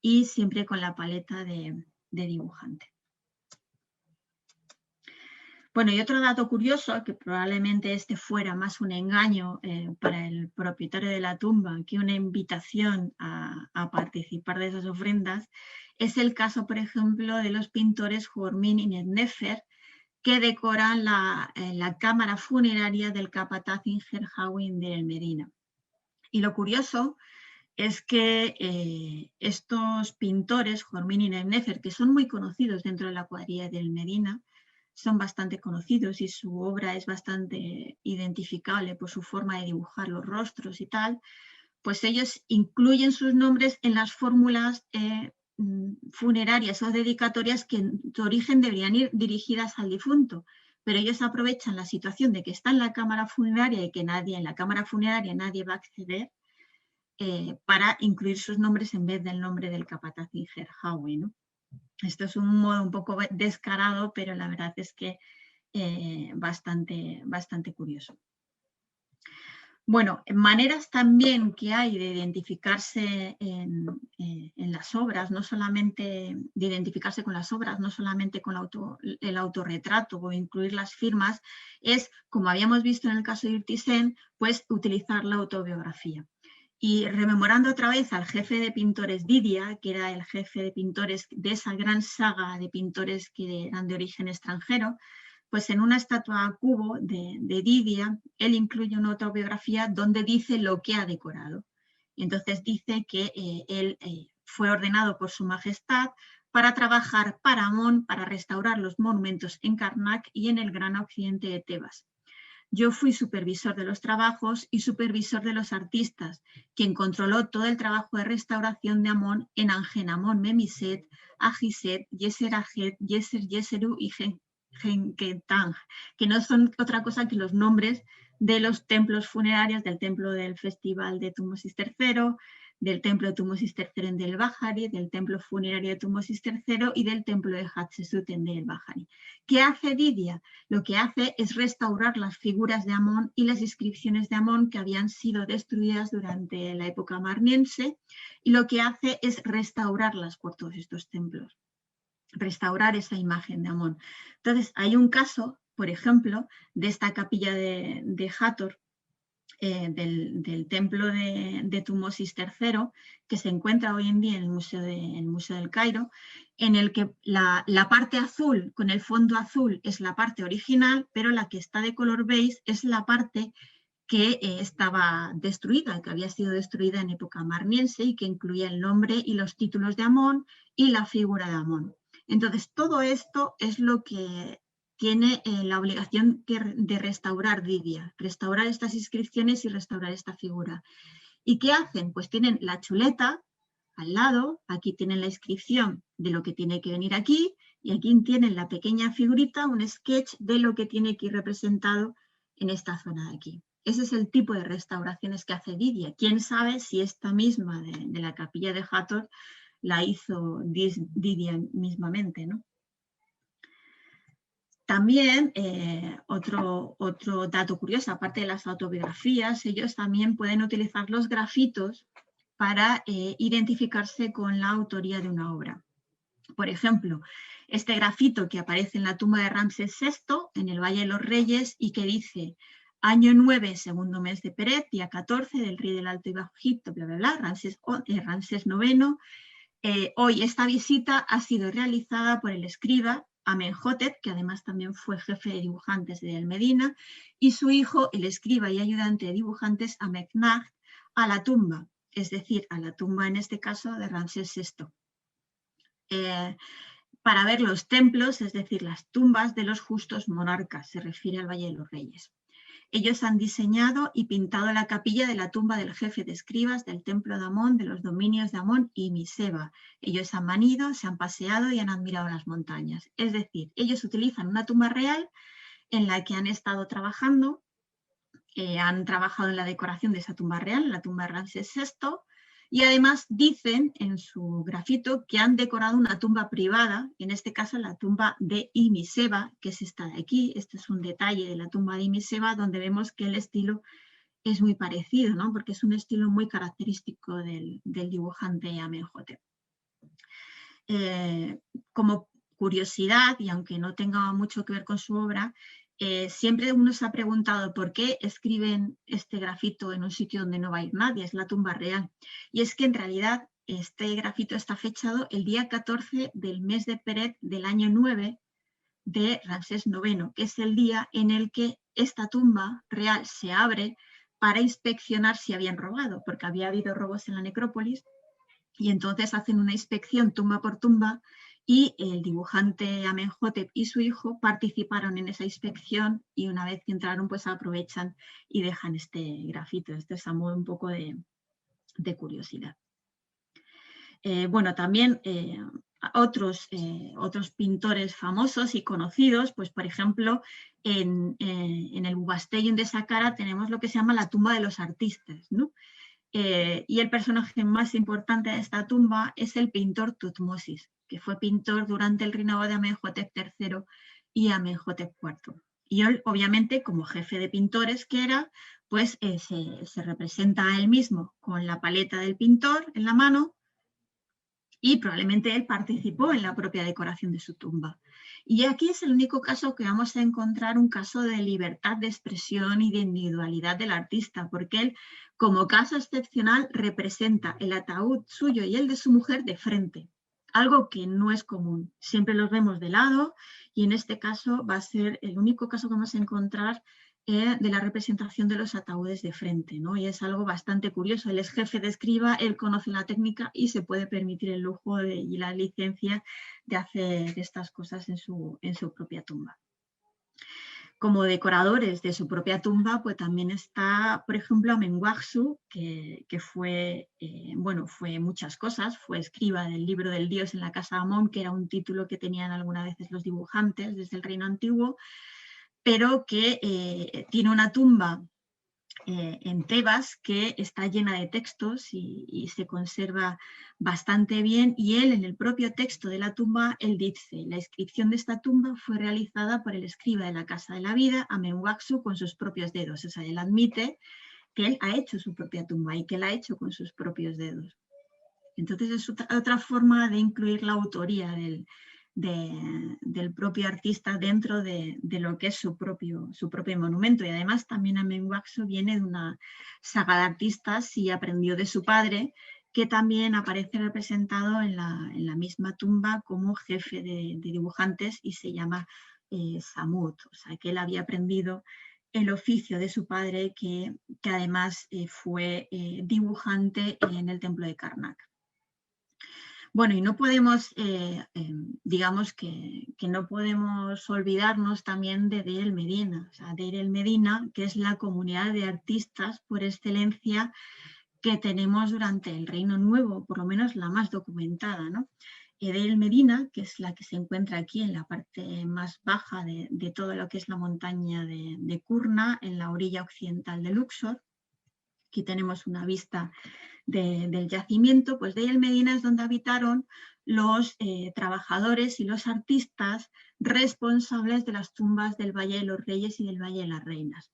y siempre con la paleta de dibujante. Bueno, y otro dato curioso, que probablemente este fuera más un engaño para el propietario de la tumba que una invitación a participar de esas ofrendas, es el caso, por ejemplo, de los pintores Jormin y Netnefer, que decoran la cámara funeraria del capataz Ingerhawin de El Medina. Y lo curioso es que estos pintores, Jormin y Netnefer, que son muy conocidos dentro de la cuadrilla del Medina, son bastante conocidos y su obra es bastante identificable por su forma de dibujar los rostros y tal, pues ellos incluyen sus nombres en las fórmulas funerarias o dedicatorias que en su origen deberían ir dirigidas al difunto, pero ellos aprovechan la situación de que está en la cámara funeraria y que en la cámara funeraria nadie va a acceder, para incluir sus nombres en vez del nombre del capataz Ingerhawin, ¿no? Esto es un modo un poco descarado, pero la verdad es que bastante curioso. Bueno, maneras también que hay de identificarse en las obras, no solamente de identificarse con las obras, no solamente con el autorretrato o incluir las firmas, es, como habíamos visto en el caso de Urtisen, pues utilizar la autobiografía. Y rememorando otra vez al jefe de pintores Didia, que era el jefe de pintores de esa gran saga de pintores que eran de origen extranjero, pues en una estatua a cubo de Didia, él incluye una autobiografía donde dice lo que ha decorado. Y entonces dice que él fue ordenado por su majestad para trabajar para Amón, para restaurar los monumentos en Karnak y en el gran occidente de Tebas. Yo fui supervisor de los trabajos y supervisor de los artistas, quien controló todo el trabajo de restauración de Amón en Angen-Amón, Memiset, Ajiset, Yeser-Ajet, Yeser-Yeseru y Genketang, que no son otra cosa que los nombres de los templos funerarios, del templo del festival de Tutmosis III, del templo de Tutmosis III en Del Bahari, del templo funerario de Tutmosis III y del templo de Hatshepsut en Del Bahari. ¿Qué hace Didia? Lo que hace es restaurar las figuras de Amón y las inscripciones de Amón que habían sido destruidas durante la época marniense, y lo que hace es restaurarlas por todos estos templos, restaurar esa imagen de Amón. Entonces, hay un caso, por ejemplo, de esta capilla de Hathor, del templo de Tutmosis III, que se encuentra hoy en día en el Museo del Cairo, en el que la parte azul con el fondo azul es la parte original, pero la que está de color beige es la parte que estaba destruida, que había sido destruida en época marniense y que incluía el nombre y los títulos de Amón y la figura de Amón. Entonces, todo esto es lo que tiene la obligación de restaurar Didia, restaurar estas inscripciones y restaurar esta figura. ¿Y qué hacen? Pues tienen la chuleta al lado, aquí tienen la inscripción de lo que tiene que venir aquí, y aquí tienen la pequeña figurita, un sketch de lo que tiene que ir representado en esta zona de aquí. Ese es el tipo de restauraciones que hace Didia. ¿Quién sabe si esta misma de la capilla de Hathor la hizo Didia mismamente, ¿no? También, otro dato curioso, aparte de las autobiografías, ellos también pueden utilizar los grafitos para identificarse con la autoría de una obra. Por ejemplo, este grafito que aparece en la tumba de Ramsés VI, en el Valle de los Reyes, y que dice año 9, segundo mes de Peret, día 14 del rey del Alto y Bajo Egipto, bla, bla, bla, Ramsés IX. Hoy esta visita ha sido realizada por el escriba Amenhotep, que además también fue jefe de dibujantes de El Medina, y su hijo, el escriba y ayudante de dibujantes Amenhotep, a la tumba, es decir, a la tumba en este caso de Ramsés VI. Para ver los templos, es decir, las tumbas de los justos monarcas, se refiere al Valle de los Reyes. Ellos han diseñado y pintado la capilla de la tumba del jefe de escribas del templo de Amón, de los dominios de Amón y Miseba. Ellos han manido, se han paseado y han admirado las montañas. Es decir, ellos utilizan una tumba real en la que han estado trabajando, han trabajado en la decoración de esa tumba real, la tumba de Ramsés VI, y además dicen en su grafito que han decorado una tumba privada, en este caso la tumba de Imiseba, que es esta de aquí. Este es un detalle de la tumba de Imiseba, donde vemos que el estilo es muy parecido, ¿no? Porque es un estilo muy característico del dibujante Amenhotep. Como curiosidad, y aunque no tenga mucho que ver con su obra, siempre uno se ha preguntado por qué escriben este grafito en un sitio donde no va a ir nadie, es la tumba real. Y es que en realidad este grafito está fechado el día 14 del mes de Peret del año 9 de Ramsés IX, que es el día en el que esta tumba real se abre para inspeccionar si habían robado, porque había habido robos en la necrópolis, y entonces hacen una inspección tumba por tumba, y el dibujante Amenhotep y su hijo participaron en esa inspección, y una vez que entraron pues aprovechan y dejan este grafito. Este es a modo un poco de curiosidad. Bueno, también otros pintores famosos y conocidos, pues por ejemplo en el Bubasteion de Saqqara tenemos lo que se llama la tumba de los artistas, ¿no? Y el personaje más importante de esta tumba es el pintor Tutmosis, que fue pintor durante el reinado de Amenhotep III y Amenhotep IV. Y él, obviamente, como jefe de pintores que era, pues se representa a él mismo con la paleta del pintor en la mano, y probablemente él participó en la propia decoración de su tumba. Y aquí es el único caso que vamos a encontrar un caso de libertad de expresión y de individualidad del artista, porque él, como caso excepcional, representa el ataúd suyo y el de su mujer de frente, algo que no es común. Siempre los vemos de lado, y en este caso va a ser el único caso que vamos a encontrar de la representación de los ataúdes de frente, ¿no? Y es algo bastante curioso. Él es jefe de escriba, él conoce la técnica y se puede permitir el lujo y la licencia de hacer estas cosas en su propia tumba. Como decoradores de su propia tumba, pues también está, por ejemplo, Amenguagsu, que fue, bueno, fue muchas cosas. Fue escriba del libro del dios en la casa de Amón, que era un título que tenían algunas veces los dibujantes desde el reino antiguo, pero que tiene una tumba en Tebas que está llena de textos y se conserva bastante bien, y él en el propio texto de la tumba, él dice: la inscripción de esta tumba fue realizada por el escriba de la Casa de la Vida, Amenguagsu, con sus propios dedos. O sea, él admite que él ha hecho su propia tumba y que la ha hecho con sus propios dedos. Entonces es otra forma de incluir la autoría del propio artista dentro de lo que es su propio monumento. Y además también Amenguaxo viene de una saga de artistas y aprendió de su padre, que también aparece representado en la misma tumba como jefe de dibujantes y se llama Samut. O sea, que él había aprendido el oficio de su padre, que además fue dibujante en el templo de Karnak. Bueno, y no podemos, digamos que no podemos olvidarnos también de Deir el-Medina. O sea, Deir el-Medina, que es la comunidad de artistas por excelencia que tenemos durante el Reino Nuevo, por lo menos la más documentada, ¿no? Deir el-Medina, que es la que se encuentra aquí en la parte más baja de todo lo que es la montaña de Kurna, en la orilla occidental de Luxor. Aquí tenemos una vista del yacimiento. Pues Deir el-Medina es donde habitaron los trabajadores y los artistas responsables de las tumbas del Valle de los Reyes y del Valle de las Reinas.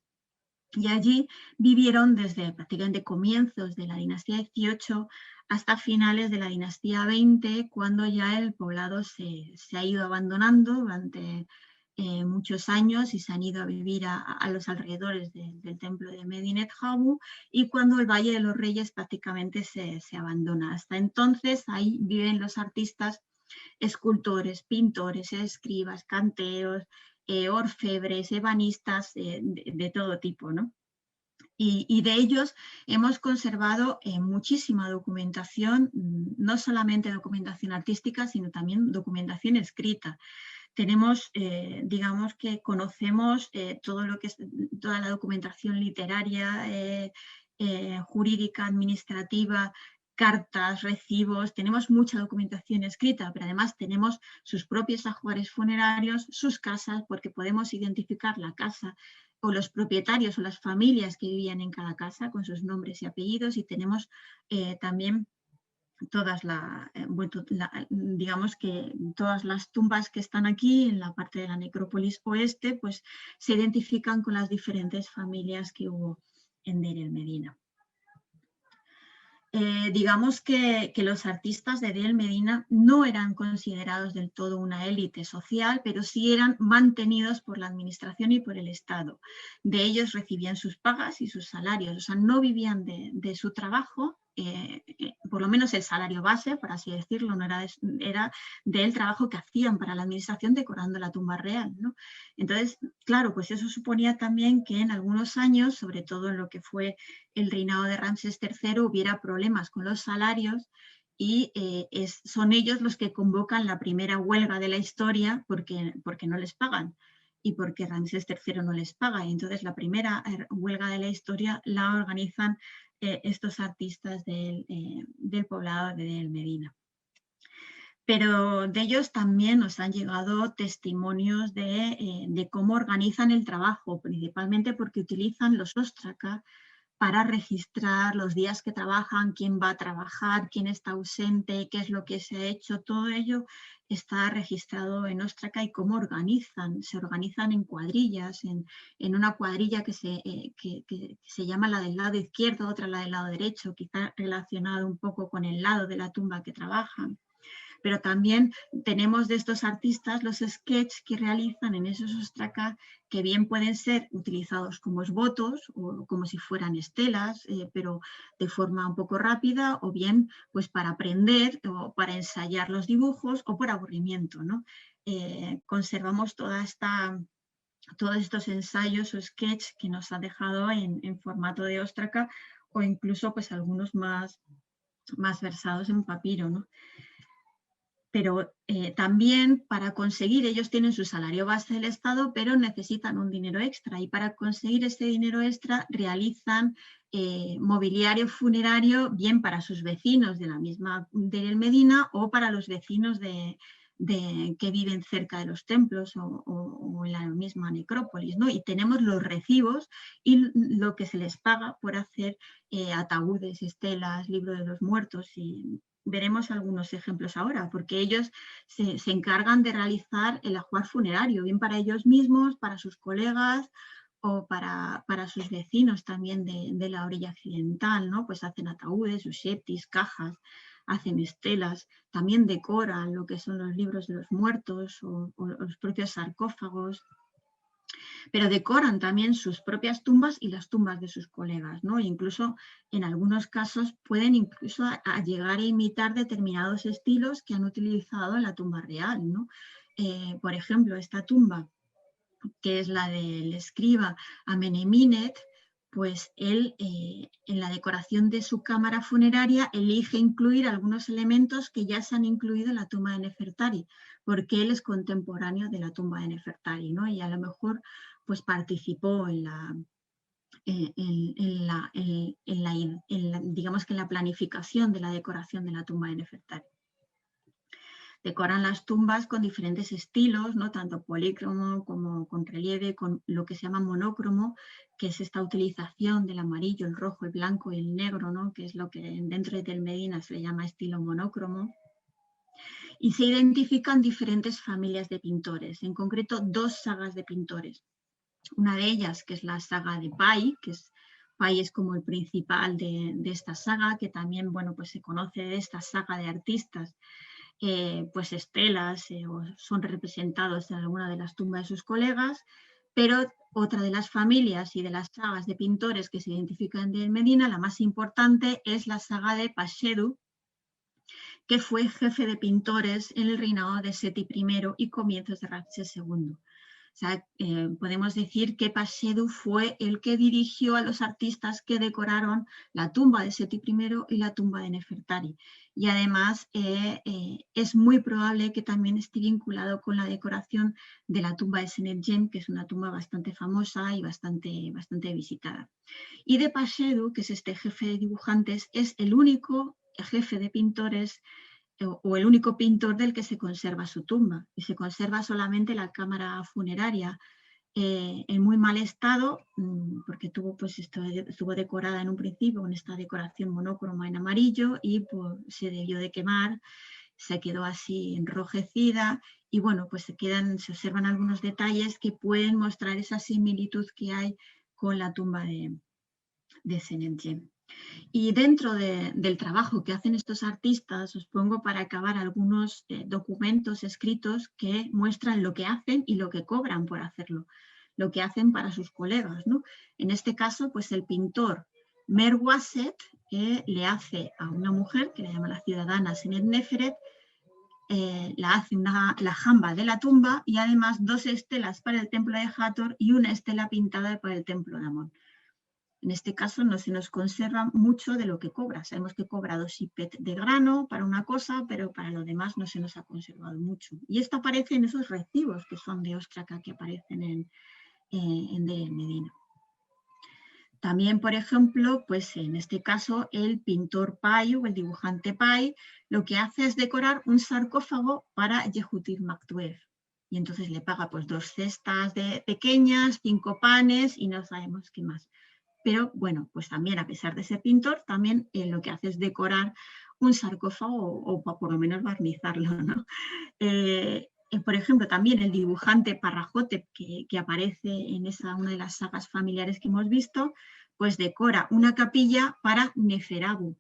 Y allí vivieron desde prácticamente comienzos de la dinastía 18 hasta finales de la dinastía 20, cuando ya el poblado se ha ido abandonando durante muchos años y se han ido a vivir a los alrededores del templo de Medinet Habu, y cuando el Valle de los Reyes prácticamente se abandona. Hasta entonces ahí viven los artistas, escultores, pintores, escribas, canteros, orfebres, ebanistas, de todo tipo, ¿no? Y de ellos hemos conservado muchísima documentación, no solamente documentación artística, sino también documentación escrita. Tenemos, digamos que conocemos todo lo que es toda la documentación literaria, jurídica, administrativa, cartas, recibos. Tenemos mucha documentación escrita, pero además tenemos sus propios ajuares funerarios, sus casas, porque podemos identificar la casa o los propietarios o las familias que vivían en cada casa con sus nombres y apellidos, y tenemos también todas digamos que todas las tumbas que están aquí en la parte de la necrópolis oeste, pues se identifican con las diferentes familias que hubo en Deir el-Medina. Digamos que los artistas de Deir el-Medina no eran considerados del todo una élite social, pero sí eran mantenidos por la administración y por el Estado. De ellos recibían sus pagas y sus salarios, o sea, no vivían de su trabajo. Por lo menos el salario base, por así decirlo, no era del trabajo que hacían para la administración decorando la tumba real, ¿no? Entonces, claro, pues eso suponía también que en algunos años, sobre todo en lo que fue el reinado de Ramsés III, hubiera problemas con los salarios, y son ellos los que convocan la primera huelga de la historia porque no les pagan y porque Ramsés III no les paga. Y entonces la primera huelga de la historia la organizan estos artistas del poblado de Deir el-Medina. Pero de ellos también nos han llegado testimonios de cómo organizan el trabajo, principalmente porque utilizan los ostraca para registrar los días que trabajan, quién va a trabajar, quién está ausente, qué es lo que se ha hecho. Todo ello está registrado en ostraca, y cómo se organizan en cuadrillas, en una cuadrilla que se llama la del lado izquierdo, otra la del lado derecho, quizá relacionado un poco con el lado de la tumba que trabajan. Pero también tenemos de estos artistas los sketches que realizan en esos ostraca, que bien pueden ser utilizados como esbotos o como si fueran estelas, pero de forma un poco rápida, o bien pues para aprender o para ensayar los dibujos o por aburrimiento, ¿no? Conservamos todos estos ensayos o sketches que nos ha dejado en formato de ostraca, o incluso pues algunos más versados en papiro, ¿no? Pero también para conseguir, ellos tienen su salario base del Estado, pero necesitan un dinero extra, y para conseguir ese dinero extra realizan mobiliario funerario, bien para sus vecinos de la misma Deir el-Medina o para los vecinos que viven cerca de los templos o en la misma necrópolis, ¿no? Y tenemos los recibos y lo que se les paga por hacer ataúdes, estelas, libro de los muertos, y veremos algunos ejemplos ahora, porque ellos se encargan de realizar el ajuar funerario, bien para ellos mismos, para sus colegas o para sus vecinos también de la orilla occidental, ¿no? Pues hacen ataúdes, usheptis, cajas. hacen estelas, también decoran lo que son los libros de los muertos o los propios sarcófagos, pero decoran también sus propias tumbas y las tumbas de sus colegas, ¿no? E incluso en algunos casos pueden incluso a llegar a imitar determinados estilos que han utilizado en la tumba real, ¿no? Por ejemplo, esta tumba, que es la del escriba Amenemhínet, pues él en la decoración de su cámara funeraria elige incluir algunos elementos que ya se han incluido en la tumba de Nefertari, porque él es contemporáneo de la tumba de Nefertari, ¿no? Y a lo mejor pues participó digamos que en la planificación de la decoración de la tumba de Nefertari. Decoran las tumbas con diferentes estilos, ¿no? Tanto polícromo como con relieve, con lo que se llama monócromo, que es esta utilización del amarillo, el rojo, el blanco y el negro, ¿no? Que es lo que dentro de Tel Medina se le llama estilo monócromo. Y se identifican diferentes familias de pintores, en concreto 2 sagas de pintores. Una de ellas, que es la saga de Pai, Pai es como el principal de esta saga, que también, bueno, pues se conoce de esta saga de artistas, pues estelas o son representados en alguna de las tumbas de sus colegas, pero otra de las familias y de las sagas de pintores que se identifican en Medina, la más importante, es la saga de Pashedu, que fue jefe de pintores en el reinado de Seti I y comienzos de Ramsés II. O sea, podemos decir que Pashedu fue el que dirigió a los artistas que decoraron la tumba de Seti I y la tumba de Nefertari. Y además es muy probable que también esté vinculado con la decoración de la tumba de Senetjen, que es una tumba bastante famosa y bastante visitada. Y de Pashedu, que es este jefe de dibujantes, es el único jefe de pintores o el único pintor del que se conserva su tumba, y se conserva solamente la cámara funeraria en muy mal estado, porque estuvo decorada en un principio con esta decoración monócroma en amarillo y pues, se debió de quemar, se quedó así enrojecida y bueno, pues se observan algunos detalles que pueden mostrar esa similitud que hay con la tumba de Senetjen. Y dentro del trabajo que hacen estos artistas, os pongo para acabar algunos documentos escritos que muestran lo que hacen y lo que cobran por hacerlo, lo que hacen para sus colegas, ¿no? En este caso, pues el pintor Mer Wasset le hace a una mujer, que le llama la ciudadana Senet Neferet, la hace la jamba de la tumba y además 2 estelas para el templo de Hathor y una estela pintada para el templo de Amón. En este caso no se nos conserva mucho de lo que cobra. Sabemos que cobra 2 ipet de grano para una cosa, pero para lo demás no se nos ha conservado mucho. Y esto aparece en esos recibos que son de Ostraca que aparecen en Deir el-Medina. También, por ejemplo, pues en este caso el pintor Pai o el dibujante Pai lo que hace es decorar un sarcófago para Yehutit Maktuev. Y entonces le paga pues 2 cestas pequeñas, 5 panes y no sabemos qué más. Pero bueno, pues también a pesar de ser pintor, también lo que hace es decorar un sarcófago o por lo menos barnizarlo, ¿no? Por ejemplo, también el dibujante Parrahotep que aparece en una de las sagas familiares que hemos visto, pues decora una capilla para Neferabu.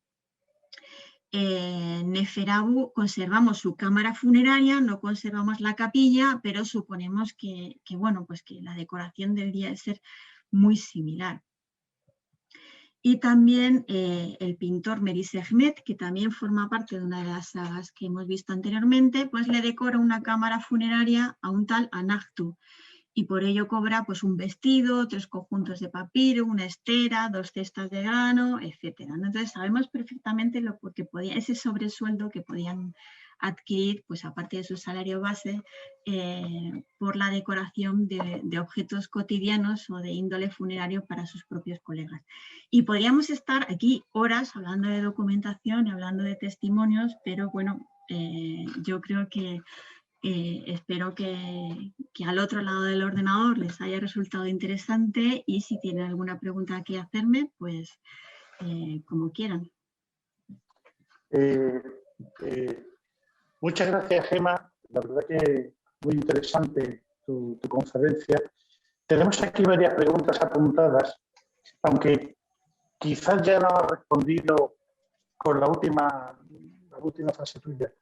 Neferabu conservamos su cámara funeraria, no conservamos la capilla, pero suponemos que bueno, pues que la decoración debería ser muy similar. Y también el pintor Meris Ahmed, que también forma parte de una de las sagas que hemos visto anteriormente, pues le decora una cámara funeraria a un tal Anahtu. Y por ello cobra pues un vestido, 3 conjuntos de papiro, una estera, 2 cestas de grano, etc. Entonces sabemos perfectamente ese sobresueldo que podían adquirir, pues aparte de su salario base, por la decoración de objetos cotidianos o de índole funerario para sus propios colegas. Y podríamos estar aquí horas hablando de documentación y hablando de testimonios, pero bueno, yo creo que espero que al otro lado del ordenador les haya resultado interesante y si tienen alguna pregunta que hacerme, pues como quieran. Muchas gracias, Gemma. La verdad que muy interesante tu conferencia. Tenemos aquí varias preguntas apuntadas, aunque quizás ya no has respondido con la última la última fase tuya,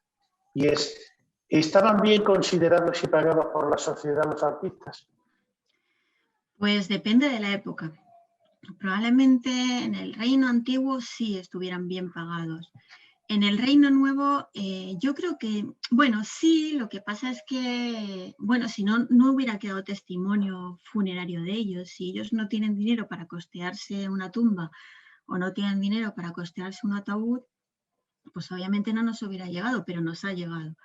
y es, ¿estaban bien considerados y pagados por la sociedad los artistas? Pues depende de la época. Probablemente en el reino antiguo sí estuvieran bien pagados. En el Reino Nuevo, yo creo que, bueno, sí, lo que pasa es que, bueno, si no, no hubiera quedado testimonio funerario de ellos. Si ellos no tienen dinero para costearse una tumba o no tienen dinero para costearse un ataúd, pues obviamente no nos hubiera llegado, pero nos ha llegado.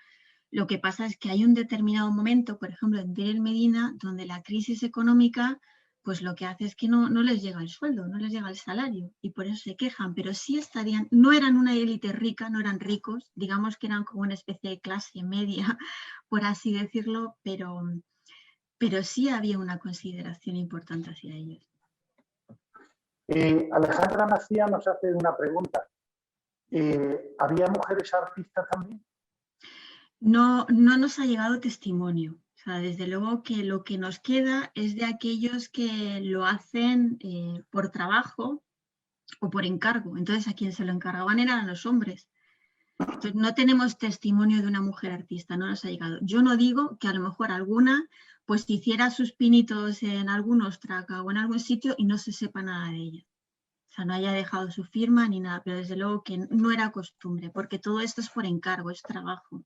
Lo que pasa es que hay un determinado momento, por ejemplo, en Deir el-Medina, donde la crisis económica pues lo que hace es que no les llega el sueldo, no les llega el salario y por eso se quejan, pero sí estarían, no eran una élite rica, no eran ricos, digamos que eran como una especie de clase media, por así decirlo, pero sí había una consideración importante hacia ellos. Alejandra Macía nos hace una pregunta. ¿Había mujeres artistas también? No nos ha llegado testimonio. O sea, desde luego que lo que nos queda es de aquellos que lo hacen por trabajo o por encargo. Entonces, a quien se lo encargaban eran a los hombres. Entonces, no tenemos testimonio de una mujer artista, no nos ha llegado. Yo no digo que a lo mejor alguna pues hiciera sus pinitos en algún ostraca o en algún sitio y no se sepa nada de ella. O sea, no haya dejado su firma ni nada, pero desde luego que no era costumbre, porque todo esto es por encargo, es trabajo.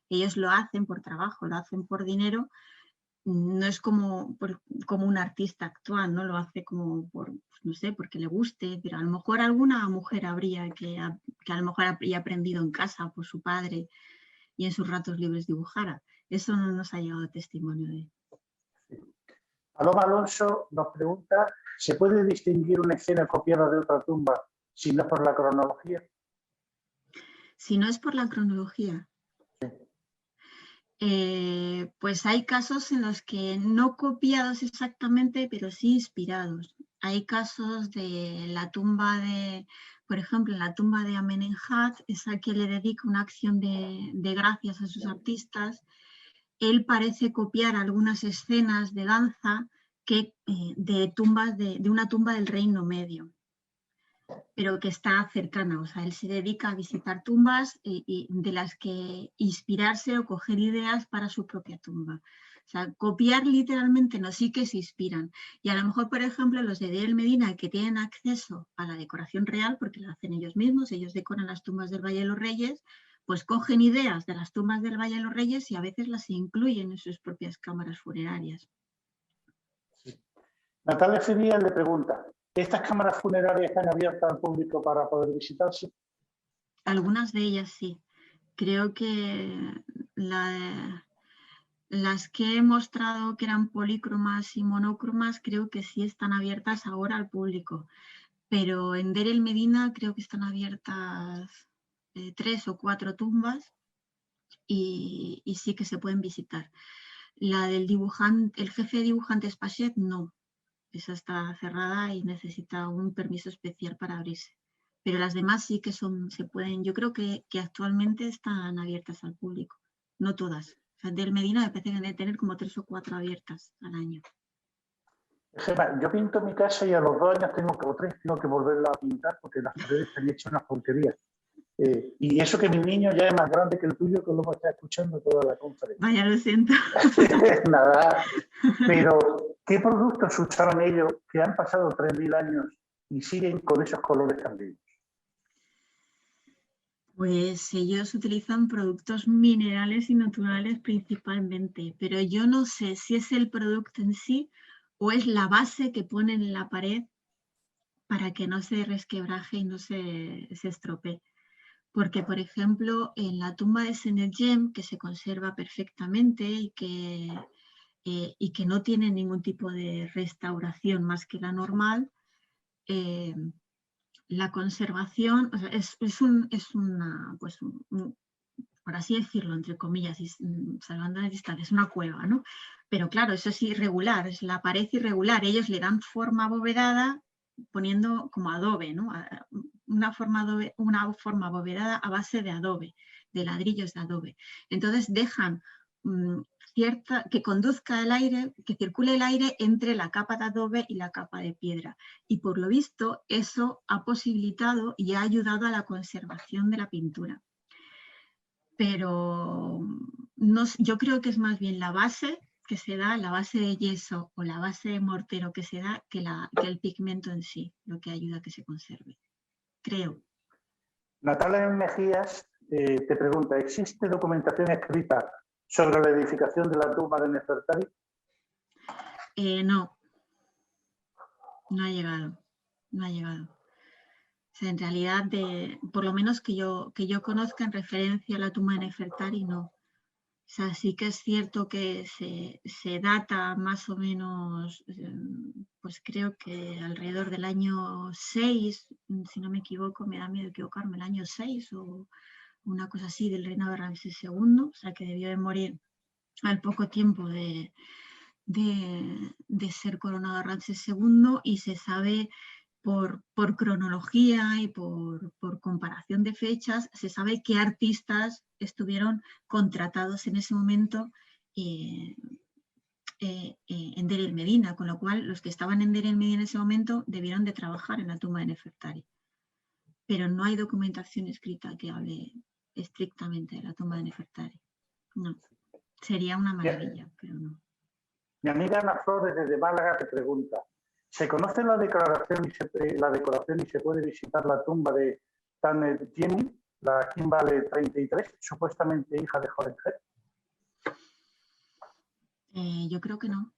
Ellos lo hacen por trabajo, lo hacen por dinero, no es como un artista actual, no lo hace como por, no sé, porque le guste, pero a lo mejor alguna mujer habría que a lo mejor habría aprendido en casa por su padre y en sus ratos libres dibujara. Eso no nos ha llegado testimonio de. Paloma Alonso nos pregunta, ¿se puede distinguir una escena copiada de otra tumba si no es por la cronología? Si no es por la cronología. Pues hay casos en los que no copiados exactamente, pero sí inspirados. Hay casos de la tumba de, por ejemplo, en la tumba de Amenemhat, esa que le dedica una acción de gracias a sus artistas. Él parece copiar algunas escenas de danza de una tumba del Reino Medio, pero que está cercana, o sea, él se dedica a visitar tumbas y de las que inspirarse o coger ideas para su propia tumba. O sea, copiar literalmente no, sí que se inspiran. Y a lo mejor, por ejemplo, los de Deir el-Medina que tienen acceso a la decoración real, porque la hacen ellos mismos, ellos decoran las tumbas del Valle de los Reyes, pues cogen ideas de las tumbas del Valle de los Reyes y a veces las incluyen en sus propias cámaras funerarias. Sí. Natalia Fidel le pregunta, ¿estas cámaras funerarias están abiertas al público para poder visitarse? Algunas de ellas sí. Creo que las que he mostrado que eran polícromas y monócromas, creo que sí están abiertas ahora al público. Pero en Deir el-Medina creo que están abiertas 3 o 4 tumbas y sí que se pueden visitar. La del dibujante, el jefe de dibujantes Pachet, no. Esa está cerrada y necesita un permiso especial para abrirse. Pero las demás sí que se pueden, yo creo que actualmente están abiertas al público, no todas. O sea, Deir el-Medina me parece que debe tener como 3 o 4 abiertas al año. Gemma, yo pinto mi casa y a los 2 años tengo que volverla a pintar porque las paredes están hechas unas porquerías. Y eso que mi niño ya es más grande que el tuyo, que luego está escuchando toda la conferencia. Vaya, lo siento. Nada, pero ¿qué productos usaban ellos que han pasado 3.000 años y siguen con esos colores tan vivos? Pues ellos utilizan productos minerales y naturales principalmente, pero yo no sé si es el producto en sí o es la base que ponen en la pared para que no se resquebraje y no se estropee. Porque, por ejemplo, en la tumba de Senedjem, que se conserva perfectamente y que no tiene ningún tipo de restauración más que la normal, la conservación, o sea, es una, pues, por así decirlo, entre comillas, salvando las distancias, es una cueva, ¿no? Pero claro, eso es irregular, es la pared irregular. Ellos le dan forma abovedada poniendo como adobe, ¿no? Una forma abovedada a base de adobe, de ladrillos de adobe. Entonces dejan que conduzca el aire, que circule el aire entre la capa de adobe y la capa de piedra. Y por lo visto eso ha posibilitado y ha ayudado a la conservación de la pintura. pero no, yo creo que es más bien la base que se da, la base de yeso o la base de mortero que se da, que el pigmento en sí, lo que ayuda a que se conserve, creo. Natalia Mejías te pregunta, ¿existe documentación escrita sobre la edificación de la tumba de Nefertari? No, no ha llegado, no ha llegado. O sea, en realidad, por lo menos que yo conozca en referencia a la tumba de Nefertari, no. O sea, sí que es cierto que se data más o menos, pues creo que alrededor del año 6, si no me equivoco, me da miedo equivocarme, el año 6 o una cosa así del reinado de Ramsés II, o sea que debió de morir al poco tiempo de ser coronado Ramsés II, y se sabe por cronología y por comparación de fechas, se sabe qué artistas estuvieron contratados en ese momento en Deir el-Medina, con lo cual los que estaban en Deir el-Medina en ese momento debieron de trabajar en la tumba de Nefertari. Pero no hay documentación escrita que hable estrictamente de la tumba de Nefertari. No, sería una maravilla, pero no. Mi amiga Ana Flores desde Málaga te pregunta, ¿se conoce la decoración y se puede visitar la tumba de Tanet Jemmy, la Kimbale 33, supuestamente hija de Horemheb? Yo creo que no.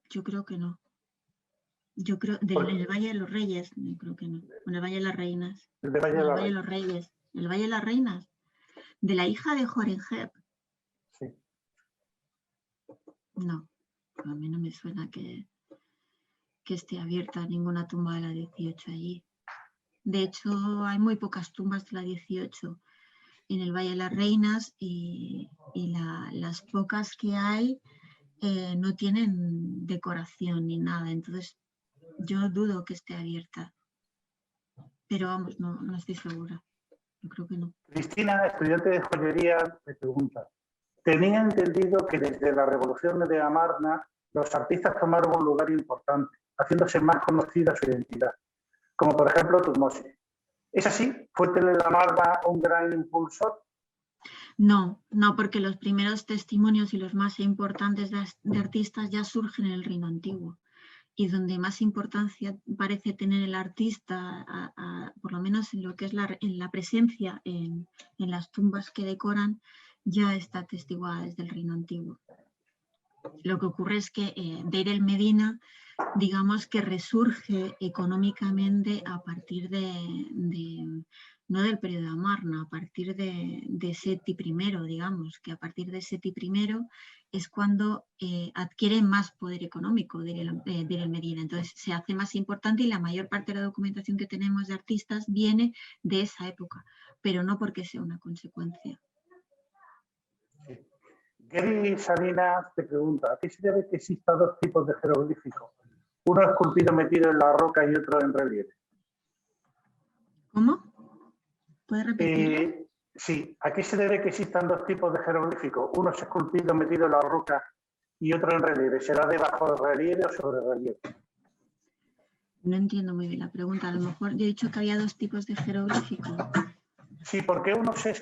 Yo creo que no. Yo creo, en el Valle de los Reyes, yo creo que no. En el Valle de las Reinas. El Valle de los Reyes. El Valle de las Reinas. De la hija de Horemheb. Sí. No, a mí no me suena que esté abierta ninguna tumba de la 18 allí. De hecho, hay muy pocas tumbas de la 18 en el Valle de las Reinas, y las pocas que hay no tienen decoración ni nada. Entonces, yo dudo que esté abierta. Pero vamos, no estoy segura. Yo creo que no. Cristina, estudiante de joyería, me pregunta, tenía entendido que desde la revolución de Amarna los artistas tomaron un lugar importante, haciéndose más conocida su identidad, como por ejemplo Tutmosis. ¿Es así? ¿Fue Amarna un gran impulsor? No, porque los primeros testimonios y los más importantes de artistas ya surgen en el Reino Antiguo. Y donde más importancia parece tener el artista, por lo menos en lo que es en la presencia en las tumbas que decoran, ya está atestiguada desde el Reino Antiguo. Lo que ocurre es que Deir el-Medina, digamos que resurge económicamente a partir no del periodo de Amarna, a partir de Seti I, digamos, que a partir de Seti I es cuando adquiere más poder económico Deir el-Medina. Entonces se hace más importante, y la mayor parte de la documentación que tenemos de artistas viene de esa época, pero no porque sea una consecuencia. Sí. Gary Salinas te pregunta, ¿a qué se debe que existan dos tipos de jeroglíficos? Uno esculpido metido en la roca y otro en relieve. ¿Cómo? ¿Puedes repetirlo? Sí, ¿a qué se debe que existan dos tipos de jeroglíficos? Uno es esculpido metido en la roca y otro en relieve. ¿Será de bajo relieve o sobre relieve? No entiendo muy bien la pregunta. A lo mejor yo he dicho que había dos tipos de jeroglíficos. Sí, porque uno se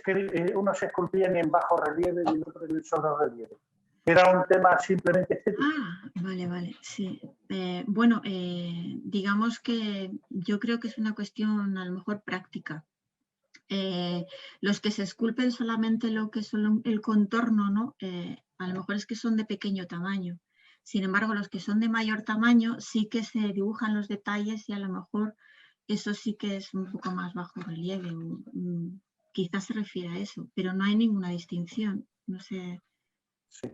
esculpían en bajo relieve y el otro en sobre relieve. Era un tema simplemente estético. Vale, sí. Bueno, digamos que yo creo que es una cuestión a lo mejor práctica. Los que se esculpen solamente lo que son el contorno, ¿no? A lo mejor es que son de pequeño tamaño. Sin embargo, los que son de mayor tamaño sí que se dibujan los detalles, y a lo mejor eso sí que es un poco más bajo relieve. Quizás se refiere a eso, pero no hay ninguna distinción. No sé. Sí.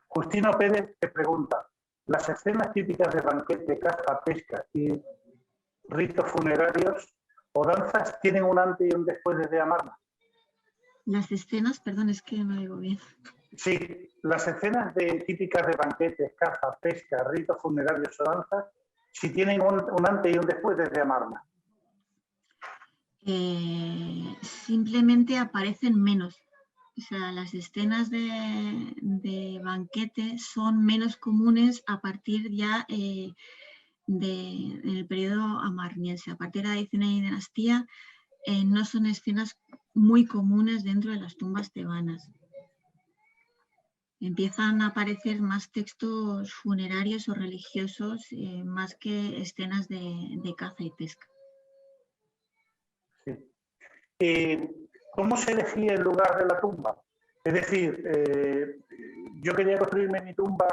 Justino Pérez te pregunta, ¿las escenas típicas de banquete, caza, pesca y ritos funerarios o danzas tienen un antes y un después de Amarna? Las escenas, perdón, es que no lo digo bien. Sí, las escenas típicas de banquetes, caza, pesca, ritos funerarios o danzas, si tienen un antes y un después de Amarna. Simplemente aparecen menos. O sea, las escenas de banquete son menos comunes a partir ya del periodo amarniense. A partir de la 19 dinastía no son escenas muy comunes dentro de las tumbas tebanas. Empiezan a aparecer más textos funerarios o religiosos, más que escenas de caza y pesca. Sí. ¿Cómo se elegía el lugar de la tumba? Es decir, yo quería construirme mi tumba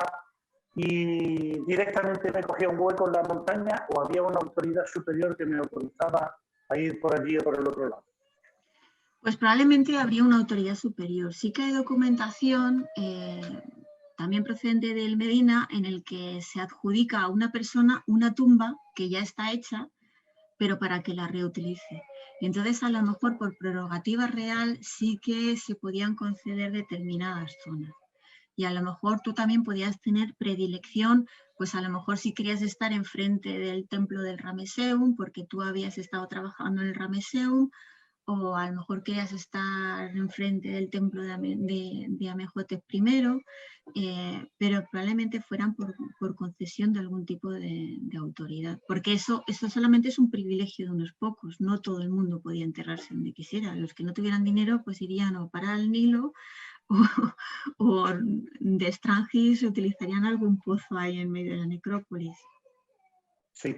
y directamente me cogía un hueco en la montaña, o había una autoridad superior que me autorizaba a ir por allí o por el otro lado. Pues probablemente habría una autoridad superior. Sí que hay documentación, también procedente del Medina, en el que se adjudica a una persona una tumba que ya está hecha, pero para que la reutilice. Entonces, a lo mejor por prerrogativa real sí que se podían conceder determinadas zonas. Y a lo mejor tú también podías tener predilección, pues a lo mejor si querías estar enfrente del templo del Rameseum, porque tú habías estado trabajando en el Rameseum, o a lo mejor querías estar enfrente del templo de Amenhotep I, pero probablemente fueran por concesión de algún tipo de autoridad, porque eso solamente es un privilegio de unos pocos, no todo el mundo podía enterrarse donde quisiera. Los que no tuvieran dinero pues irían o para el Nilo o de Strangis utilizarían algún pozo ahí en medio de la necrópolis. Sí.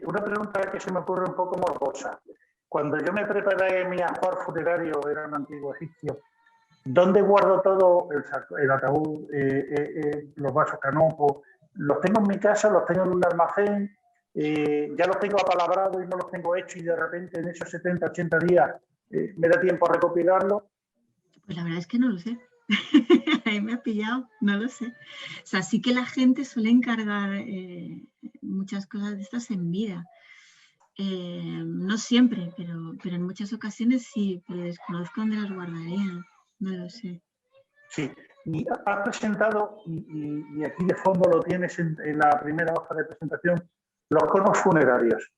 Una pregunta que se me ocurre un poco morbosa. Cuando yo me preparé mi ajuar funerario, era un antiguo egipcio, ¿dónde guardo todo? El ataúd, los vasos canopos. ¿Los tengo en mi casa? ¿Los tengo en un almacén? ¿Ya los tengo apalabrados y no los tengo hechos y de repente en esos 70, 80 días me da tiempo a recopilarlos? Pues la verdad es que no lo sé. Ahí me ha pillado, no lo sé. O sea, sí que la gente suele encargar muchas cosas de estas en vida. No siempre, pero en muchas ocasiones sí, pero desconozco dónde las guardarían, no lo sé. Sí, y has presentado, y aquí de fondo lo tienes en la primera hoja de presentación, los conos funerarios.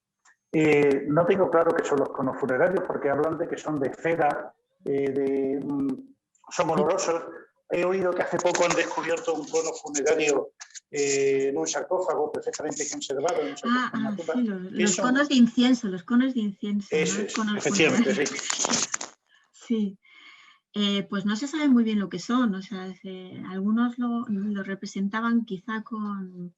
No tengo claro qué son los conos funerarios porque hablan de que son de cera, son olorosos. He oído que hace poco han descubierto un cono funerario en un sarcófago perfectamente conservado. En un sarcófago sí, los conos de incienso, los conos de incienso. Eso ¿no? es, efectivamente, sí. Sí. Pues no se sabe muy bien lo que son, o sea, algunos lo representaban quizá con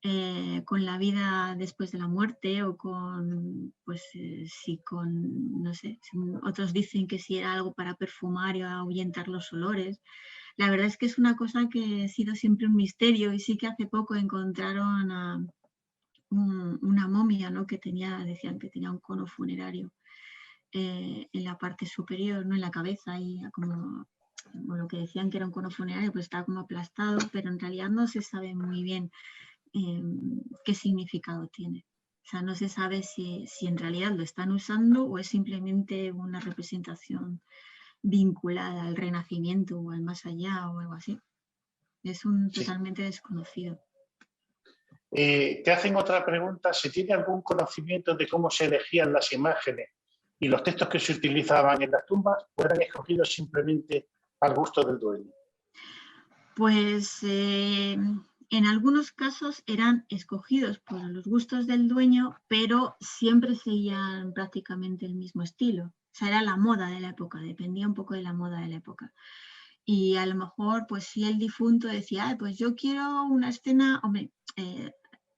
la vida después de la muerte o con, pues sí, con, no sé, otros dicen que si era algo para perfumar y ahuyentar los olores. La verdad es que es una cosa que ha sido siempre un misterio y sí que hace poco encontraron una momia, ¿no? Decían que tenía un cono funerario. En la parte superior, no en la cabeza, y como lo que decían que era un cono funerario, pues estaba como aplastado, pero en realidad no se sabe muy bien qué significado tiene. O sea, no se sabe si en realidad lo están usando o es simplemente una representación vinculada al renacimiento o al más allá o algo así. Es totalmente desconocido. Te hacen otra pregunta, ¿se tiene algún conocimiento de cómo se elegían las imágenes y los textos que se utilizaban en las tumbas, o eran escogidos simplemente al gusto del dueño? Pues en algunos casos eran escogidos por los gustos del dueño, pero siempre seguían prácticamente el mismo estilo. O sea, era la moda de la época, dependía un poco de la moda de la época. Y a lo mejor, pues si el difunto decía, pues yo quiero una escena, hombre,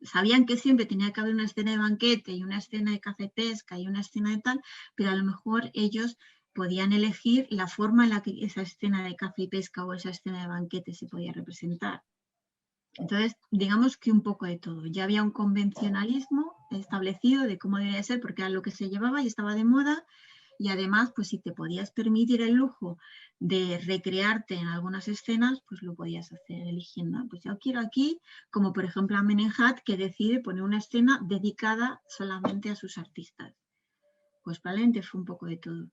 sabían que siempre tenía que haber una escena de banquete y una escena de caza y pesca y una escena de tal, pero a lo mejor ellos podían elegir la forma en la que esa escena de caza y pesca o esa escena de banquete se podía representar. Entonces, digamos que un poco de todo. Ya había un convencionalismo establecido de cómo debía ser, porque era lo que se llevaba y estaba de moda, y además, pues si te podías permitir el lujo de recrearte en algunas escenas, pues lo podías hacer eligiendo. Pues yo quiero aquí, como por ejemplo Amenemhat, que decide poner una escena dedicada solamente a sus artistas. Pues probablemente fue un poco de todo.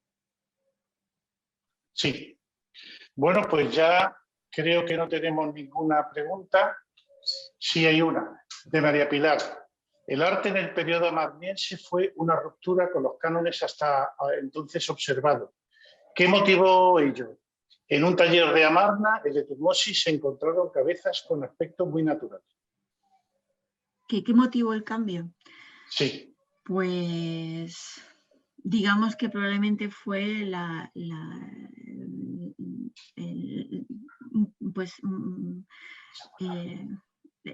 Sí. Bueno, pues ya creo que no tenemos ninguna pregunta. Sí hay una, de María Pilar. El arte en el periodo amarniense fue una ruptura con los cánones hasta entonces observados. ¿Qué motivó ello? En un taller de Amarna, el de Tutmosis, se encontraron cabezas con aspecto muy natural. ¿Qué motivó el cambio? Sí. Pues digamos que probablemente fue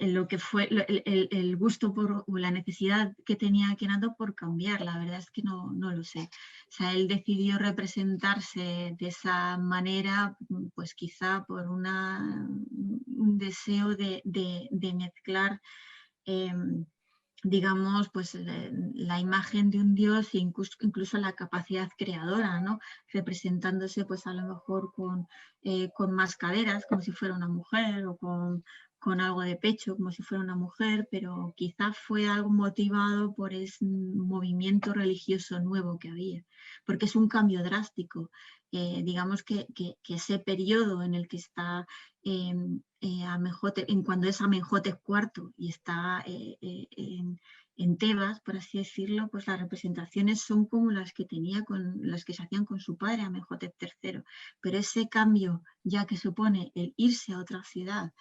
lo que fue el gusto por, o la necesidad que tenía Akhenaton por cambiar. La verdad es que no lo sé. O sea, él decidió representarse de esa manera, pues quizá por un deseo de mezclar, digamos, pues la imagen de un dios e incluso la capacidad creadora, ¿no? Representándose pues a lo mejor con más caderas, como si fuera una mujer, o con algo de pecho, como si fuera una mujer, pero quizá fue algo motivado por ese movimiento religioso nuevo que había, porque es un cambio drástico. Digamos que ese periodo en el que está Amenhotep, cuando es Amenhotep IV y está en Tebas, por así decirlo, pues las representaciones son como las que las que se hacían con su padre, Amenhotep III. Pero ese cambio ya que supone el irse a otra ciudad,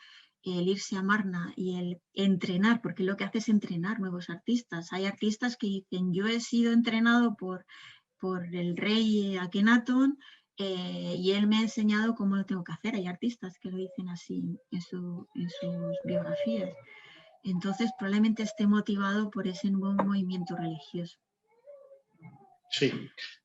el irse a Amarna y el entrenar, porque lo que hace es entrenar nuevos artistas. Hay artistas que dicen, yo he sido entrenado por el rey Akhenaton, y él me ha enseñado cómo lo tengo que hacer. Hay artistas que lo dicen así en sus biografías. Entonces probablemente esté motivado por ese nuevo movimiento religioso. Sí,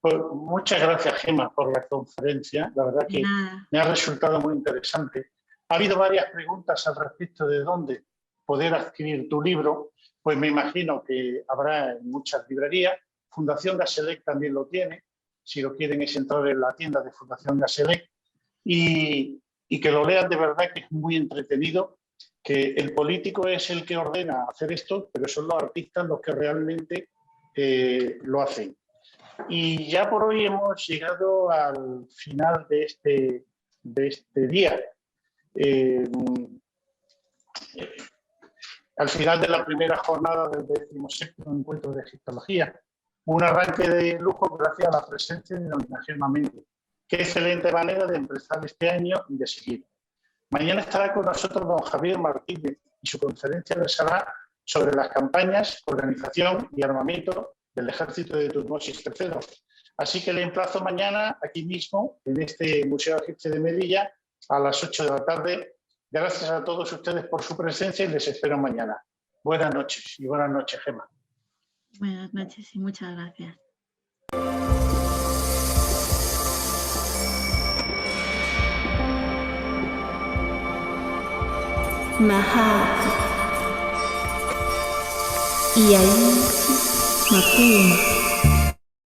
pues muchas gracias, Gemma, por la conferencia. La verdad que me ha resultado muy interesante. Ha habido varias preguntas al respecto de dónde poder adquirir tu libro. Pues me imagino que habrá en muchas librerías. Fundación Gaselec también lo tiene. Si lo quieren es entrar en la tienda de Fundación Gaselec y que lo lean de verdad, que es muy entretenido, que el político es el que ordena hacer esto, pero son los artistas los que realmente lo hacen. Y ya por hoy hemos llegado al final de este día. Al final de la primera jornada del 17º encuentro de egiptología. Un arranque de lujo gracias a la presencia de Denominación Amén. Qué excelente manera de empezar este año y de seguir. Mañana estará con nosotros don Javier Martínez y su conferencia versará sobre las campañas, organización y armamento del Ejército de Tutmosis III. Así que le emplazo mañana aquí mismo, en este Museo Egipcio de Melilla, a las 8 de la tarde. Gracias a todos ustedes por su presencia y les espero mañana. Buenas noches y buenas noches, Gemma. Buenas noches y muchas gracias. Mahat. Y ahí Makuma.